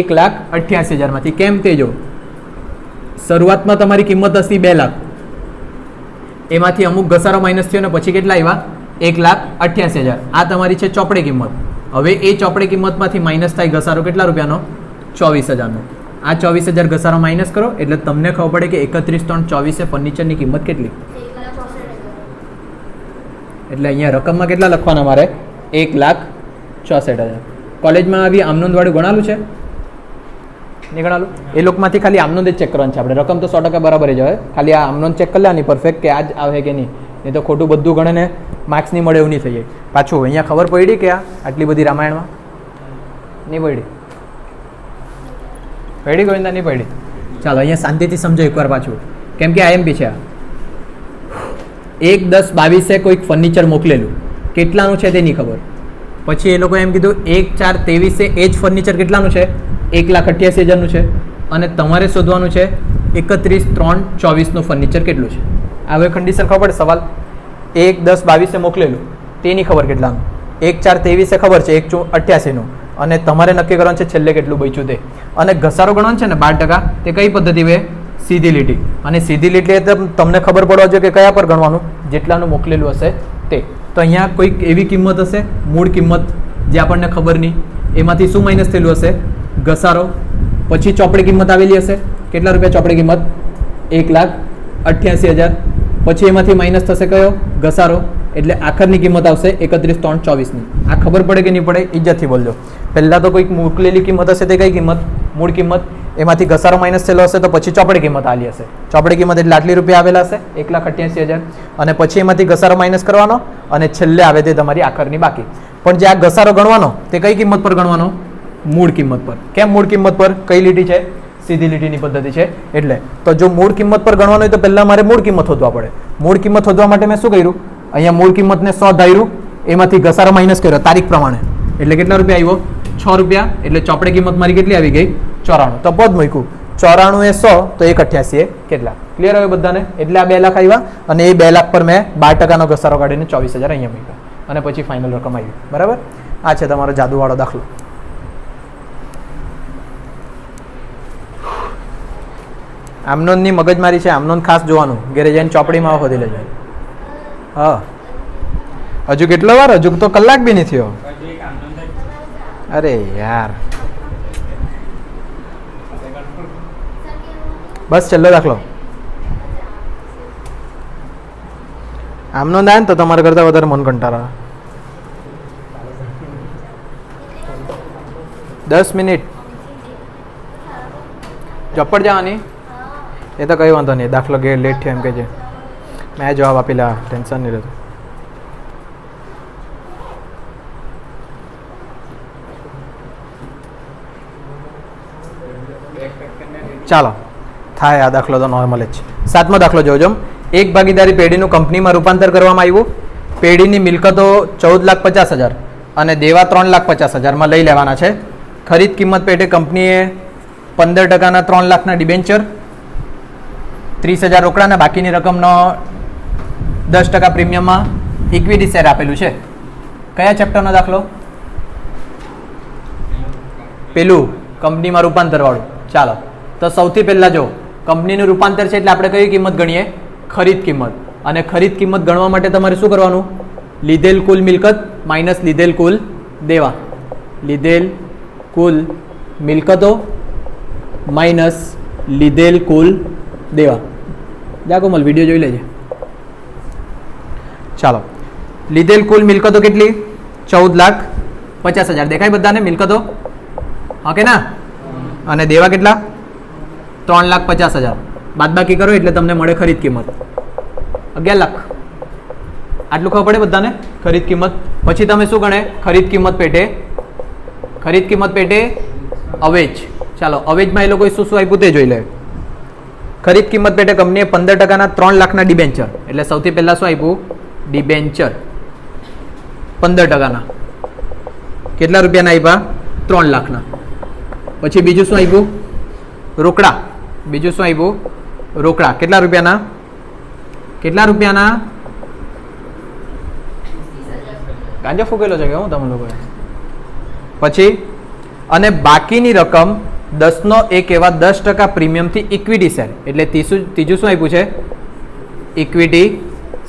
1,88,000માંથી. કેમ તે જો શરૂઆતમાં તમારી કિંમત હતી 2 લાખ. એમાંથી અમુક ઘસારો માઇનસ થયો ને પછી કેટલા આવ્યા? 1,88,000. આ તમારી છે ચોપડે કિંમત. હવે એ ચોપડે કિંમતમાંથી માઇનસ થાય ઘસારો કેટલા રૂપિયાનો? 24,000નો. આ 24,000 ઘસારો માઇનસ કરો એટલે તમને ખબર પડે કે 31/3/24 ફર્નિચરની કિંમત કેટલી? એટલે અહીંયા રકમમાં કેટલા લખવાના મારે? 1,64,000. કોલેજમાં આવી આમનોંધવાળું ગણાલું છે? નહીં ગણાલું? એ લોકોમાંથી ખાલી આમનોંધ જ ચેક કરવાનું છે આપણે. રકમ તો 100% બરાબર જ હોય. ખાલી આ આમનોંધ ચેક કરી લેવાની પરફેક્ટ કે આ જ આવે કે નહીં. નહીં તો ખોટું બધું ગણે ને માર્ક્સ નહીં મળે એવું નહીં થઈ જાય. પાછું અહીંયા ખબર પડી કે આ આટલી બધી રામાયણમાં નહીં પડી? પડી ગોવિંદા? નહીં પડી? ચાલો અહીંયા શાંતિથી સમજો એકવાર પાછું, કેમ કે આઈએમપી છે આ. 1/10/22 કોઈક ફર્નિચર મોકલેલું, કેટલાનું છે તે નહીં ખબર. પછી એ લોકો એમ કીધું 1/4/23 એ જ ફર્નિચર કેટલાનું છે? 1,88,000નું છે. અને તમારે શોધવાનું છે 31/3/24નું ફર્નિચર કેટલું છે. હવે કન્ડિશન ખબર પડે? સવાલ 1/10/22 મોકલેલું તેની ખબર કેટલાનું? 1/4/23 ખબર છે 1,88,000નું. અને તમારે નક્કી કરવાનું છે છેલ્લે કેટલું બચ્યું તે. અને ઘસારો ગણવાનો છે ને 12%, તે કઈ પદ્ધતિ હોય? સીધી લીટી. અને સીધી લીટી એટલે તમને ખબર પડવા જોઈએ કે કયા પર ગણવાનું? જેટલાનું મોકલેલું હશે તે. તો અહીંયા કોઈક એવી કિંમત હશે મૂળ કિંમત જે આપણને ખબર નહીં, એમાંથી શું માઇનસ થયેલું હશે? ઘસારો. પછી ચોપડી કિંમત આવેલી હશે. કેટલા રૂપિયા ચોપડી કિંમત? 1,88,000. પછી એમાંથી માઇનસ થશે કયો? ઘસારો. એટલે આખરની કિંમત આવશે 31/3/24ની. આ ખબર પડે કે નહીં પડે? ઇજ્જતથી બોલજો. પહેલાં તો કોઈક મોકલેલી કિંમત હશે તે કઈ કિંમત? મૂળ કિંમત. એમાંથી ઘસારો માઇનસ થયેલો હશે તો પછી ચોપડી કિંમત આલી હશે. ચોપડી કિંમત એટલે આટલી રૂપિયા આવેલા હશે 1,88,000. અને પછી એમાંથી ઘસારો માઇનસ કરવાનો અને છેલ્લે આવે તે તમારી આખરની બાકી. પણ જે આ ઘસારો ગણવાનો તે કઈ કિંમત પર ગણવાનો? મૂળ કિંમત પર. કેમ મૂળ કિંમત પર? કઈ લીટી છે? સીધી લીટીની પદ્ધતિ છે એટલે. તો જો મૂળ કિંમત પર ગણવાનું હોય તો પહેલા મારે મૂળ કિંમત શોધવા પડે. મૂળ કિંમત શોધવા માટે મેં શું કર્યું? અહીંયા મૂળ કિંમતને 100 ધાર્યું, એમાંથી ઘસારો માઇનસ કર્યો તારીખ પ્રમાણે, એટલે કેટલા રૂપિયા આવ્યો? 6 રૂપિયા. એટલે ચોપડે કિંમત મારી કેટલી આવી ગઈ? 94. તો પદ મૂક્યું 94 એ 100 તો 188 એ કેટલા? ક્લિયર હવે બધાને? એટલે આ 2 લાખ આવ્યા અને એ 2 લાખ પર મેં 12% ઘસારો કાઢીને 24,000 અહીંયા મૂક્યા અને પછી ફાઇનલ રકમ આવી. બરાબર? આ છે તમારો જાદુવાળો દાખલો. આમનોંધની મગજમારી છે, આમનોંધ ખાસ જોવાનું, ઘેરે જઈને ચોપડીમાં શોધી લેજો. હા, હજુ કેટલો વાર? હજુ તો કલાક બી નહીં થયો. અરે યાર, બસ છેલ્લો દાખલો. આમનોંધ આવે ને તો તમારા કરતા વધારે મન કંટાળો આવે. 10 મિનિટ ચોપડ જવાની એ તો કઈ વાંધો નહીં. દાખલો કે લેટ થયો એમ કે છે, મેં જવાબ આપી લે, ટેન્શન નહીં રહેતું. ચાલો થાય, આ દાખલો તો નોર્મલ જ છે. 7મો દાખલો જોજો. એક ભાગીદારી પેઢીનું કંપનીમાં રૂપાંતર કરવામાં આવ્યું. પેઢીની મિલકતો 14,50,000 અને દેવા 3,50,000 લઈ લેવાના છે. ખરીદ કિંમત પેટે કંપનીએ 15%ના 3 લાખના ડિબેન્ચર, 30,000 રોકડાના બાકીની રકમનો 10% પ્રીમિયમમાં ઇક્વિટી શેર આપેલું છે. કયા ચેપ્ટરનો દાખલો? પેલું, કંપનીમાં રૂપાંતર વાળું. ચાલો, તો સૌથી પહેલા જો કંપનીનું રૂપાંતર છે એટલે આપણે કઈ કિંમત ગણીએ? ખરીદ કિંમત. અને ખરીદ કિંમત ગણવા માટે તમારે શું કરવાનું? લીધેલ કુલ મિલકત માઇનસ લીધેલ કુલ દેવા. લીધેલ કુલ મિલકતો માઇનસ લીધેલ કુલ દેવા. જા કોમલ, વિડીયો જોઈ લેજે. ચાલો, લીધેલ કુલ મિલકતો કેટલી? 14,50,000. દેખાય બધાને મિલકતો? ઓકે ના? અને દેવા કેટલા? 3,50,000. બાદબાકી કરો એટલે તમને મળે ખરીદ કિંમત 11 લાખ. આટલું ખબર પડે બધાને? ખરીદ કિંમત. પછી તમે શું ગણે? ખરીદ કિંમત પેટે, ખરીદ કિંમત પેટે અવેજ. ચાલો, અવેજમાં એ લોકોએ શું શું આપ્યું તે જોઈ લે. ખરીદ કિંમત પેટે કંપનીએ 15%ના 3 લાખના ડિબેન્ચર, એટલે સૌથી પહેલા શું આપ્યું? ડિબેન્ચર 15%ના. કેટલા રૂપિયાના આપ્યા? 3 લાખના. પછી બીજું શું આપ્યું? રોકડા. બીજું શું આપ્યું? રોકડા. કેટલા રૂપિયાના? કેટલા રૂપિયાના? ગાંજો ફૂકેલો છે કે હું તમે લોકોએ? પછી અને બાકીની રકમ 10નો 1 એવા 10% પ્રીમિયમથી ઇક્વિટી શેર, એટલે ત્રીજું શું આપ્યું છે? Equity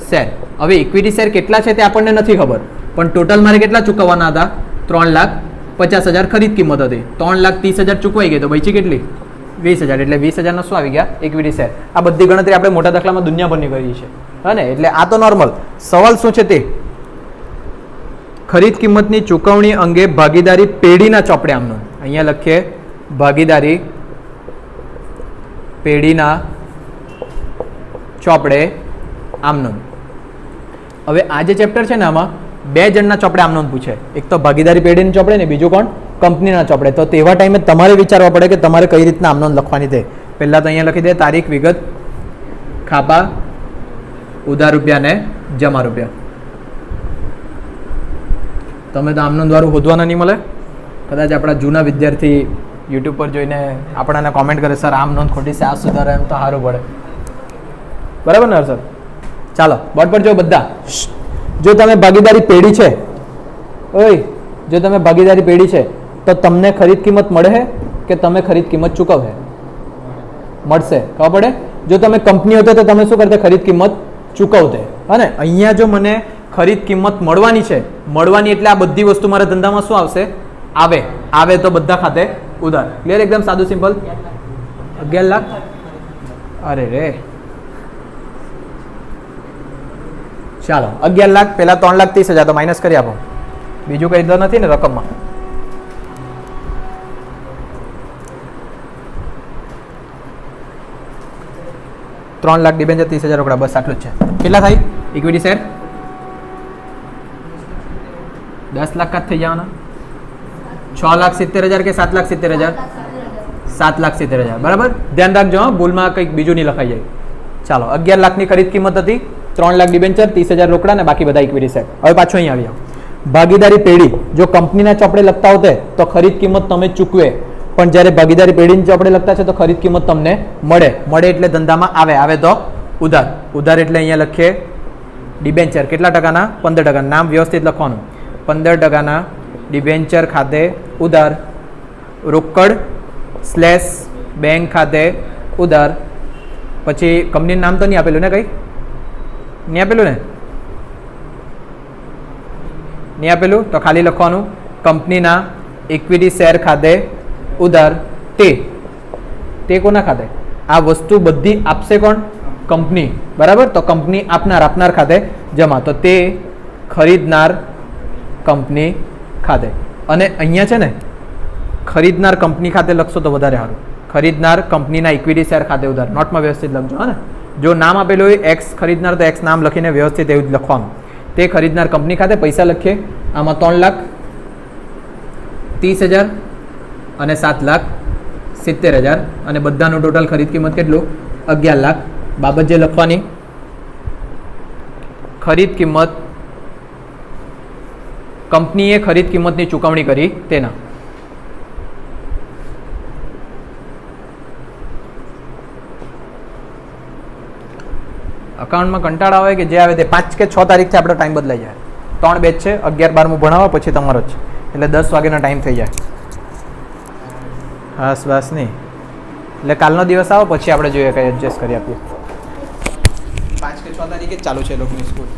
share. હવે ઇક્વિટી શેર કેટલા છે તે આપણને નથી ખબર, પણ ટોટલ મારે કેટલા ચૂકવવાના હતા? 3,50,000 ખરીદ કિંમત હતી. 3,30,000 ચૂકવાઈ ગઈ તો બચી કેટલી? 20,000. એટલે 20,000 શું આવી ગયા? Equity share. આ બધી ગણતરી આપણે મોટા દાખલામાં દુનિયાભરની કરી છે, હા ને? એટલે આ તો નોર્મલ. સવાલ શું છે તે ખરીદ કિંમતની ચૂકવણી અંગે ભાગીદારી પેઢીના ચોપડે આમનો અહીંયા લખીએ, ભાગીદારી પેઢીના ચોપડે આમનો. હવે આ જે ચેપ્ટર છે ને આમાં 2 જણના ચોપડે આમનો પૂછે. એક તો ભાગીદારી પેઢીના ચોપડે ને બીજું કોણ? કંપનીના ચોપડે. તો તેવા ટાઈમે તમારે વિચારવા પડે કે તમારે કઈ રીતના આમનો લખવાની છે. પહેલા તો અહીંયા લખી દે તારીખ, વિગત, ખાપા, ઉધાર રૂપિયા ને જમા રૂપિયા. તમે તો આમનો દ્વારા શોધવાના નહીં મળે. કદાચ આપણા જૂના વિદ્યાર્થી યુટ્યુબ પર જોઈને આપણાને કોમેન્ટ કરે, સર આમ નોંધ ખોટી છે, આ સુધારે એમ તો સારું પડે. બરાબર ને સર? ચાલો બોર્ડ પર જો બધા. જો તમે ભાગીદારી પેઢી છે, ઓય, જો તમે ભાગીદારી પેઢી છે તો તમને ખરીદ કિંમત મળે છે કે તમે ખરીદ કિંમત ચૂકવશે? મળશે. ખબર પડે? જો તમે કંપની હોતે તો તમે શું કરતે? ખરીદ કિંમત ચૂકવતે. હા ને? અહીંયા જો મને ખરીદ કિંમત મળવાની છે, મળવાની એટલે આ બધી વસ્તુ મારા ધંધામાં શું આવશે? આવે. આવે તો બધા ખાતે ઉધાર. ક્લિયર? એકદમ સાદું સિમ્પલ. 11 લાખ. અરે રે, ચાલો 11 લાખ. પહેલા 3,30,000 તો માઇનસ કરી આપો. બીજું કઈ તો નથી ને રકમમાં? ₹3 લાખ ડિબેન્ચર, 30,000 રોકડા. બસ આટલું જ છે. કેટલા થાય ઇક્વિટી શેર? 10 લાખ કાં થઈ જવાના 6,70,000 કે 7,70,000 7,70,000 બરાબર. ધ્યાન રાખજો હા, ભૂલમાં કંઈક બીજું નહીં લખાઈ જાય. ચાલો 11 લાખની ખરીદ કિંમત હતી, 3 લાખ ડિબેન્ચર, 30,000 રોકડા ને બાકી બધા ઇક્વિટી શેર. હવે પાછું અહીં આવી જાઓ. ભાગીદારી પેઢી જો કંપનીના ચોપડે લખતા હોતે તો ખરીદ કિંમત તમે ચૂકવે, પણ જ્યારે ભાગીદારી પેઢીની ચોપડે લખતા છે તો ખરીદ કિંમત તમને મળે. મળે એટલે ધંધામાં આવે તો ઉધાર. ઉધાર એટલે અહીંયા લખીએ ડિબેન્ચર. કેટલા ટકાના? 15%. નામ વ્યવસ્થિત લખવાનું. 15% ડિબેન્ચર ખાતે ઉધાર, રોકડ સ્લેશ બેંક ખાતે ઉધાર. પછી કંપનીનું નામ તો નહીં આપેલું ને? કંઈ નહીં આપેલું ને? નહીં આપેલું તો ખાલી લખવાનું કંપનીના ઇક્વિટી શેર ખાતે ઉધાર. તે કોના ખાતે? આ વસ્તુ બધી આપશે કોણ? કંપની. બરાબર. તો કંપની આપનાર ખાતે જમા. તો તે ખરીદનાર કંપની ખાતે. અને અહીંયા છે ને ખરીદનાર કંપની ખાતે લખશો તો વધારે સારું. ખરીદનાર કંપનીના ઇક્વિટી શેર ખાતે ઉધાર. નોટમાં વ્યવસ્થિત લખજો હા ને. જો નામ આપેલું હોય એક્સ ખરીદનાર તો એક્સ નામ લખીને વ્યવસ્થિત એવું જ લખવાનું. તે ખરીદનાર કંપની ખાતે પૈસા લખીએ. આમાં 3,30,000 અને 7,70,000 અને બધાનું ટોટલ ખરીદ કિંમત કેટલું? 11 લાખ. બાબત જે લખવાની ખરીદ કિંમત કંપનીએ ખરીદ કિંમતની ચૂકવણી કરી તેના. અકાઉન્ટમાં કંટાળા હોય કે જે આવે તે 5 કે 6 તારીખથી આપણો ટાઈમ બદલાઈ જાય. 3 બેચ છે, 11-12 ભણાવવા પછી તમારો જ એટલે 10 વાગ્યાનો ટાઈમ થઈ જાય. બસ નહીં એટલે કાલનો દિવસ આવો પછી આપણે જોઈએ કંઈ એડજસ્ટ કરી આપીએ. 5 કે 6 તારીખે જ ચાલુ છે લોકોની સ્કૂલ.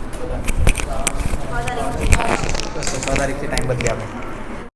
6 તારીખથી ટાઈમ બદલી આપણે.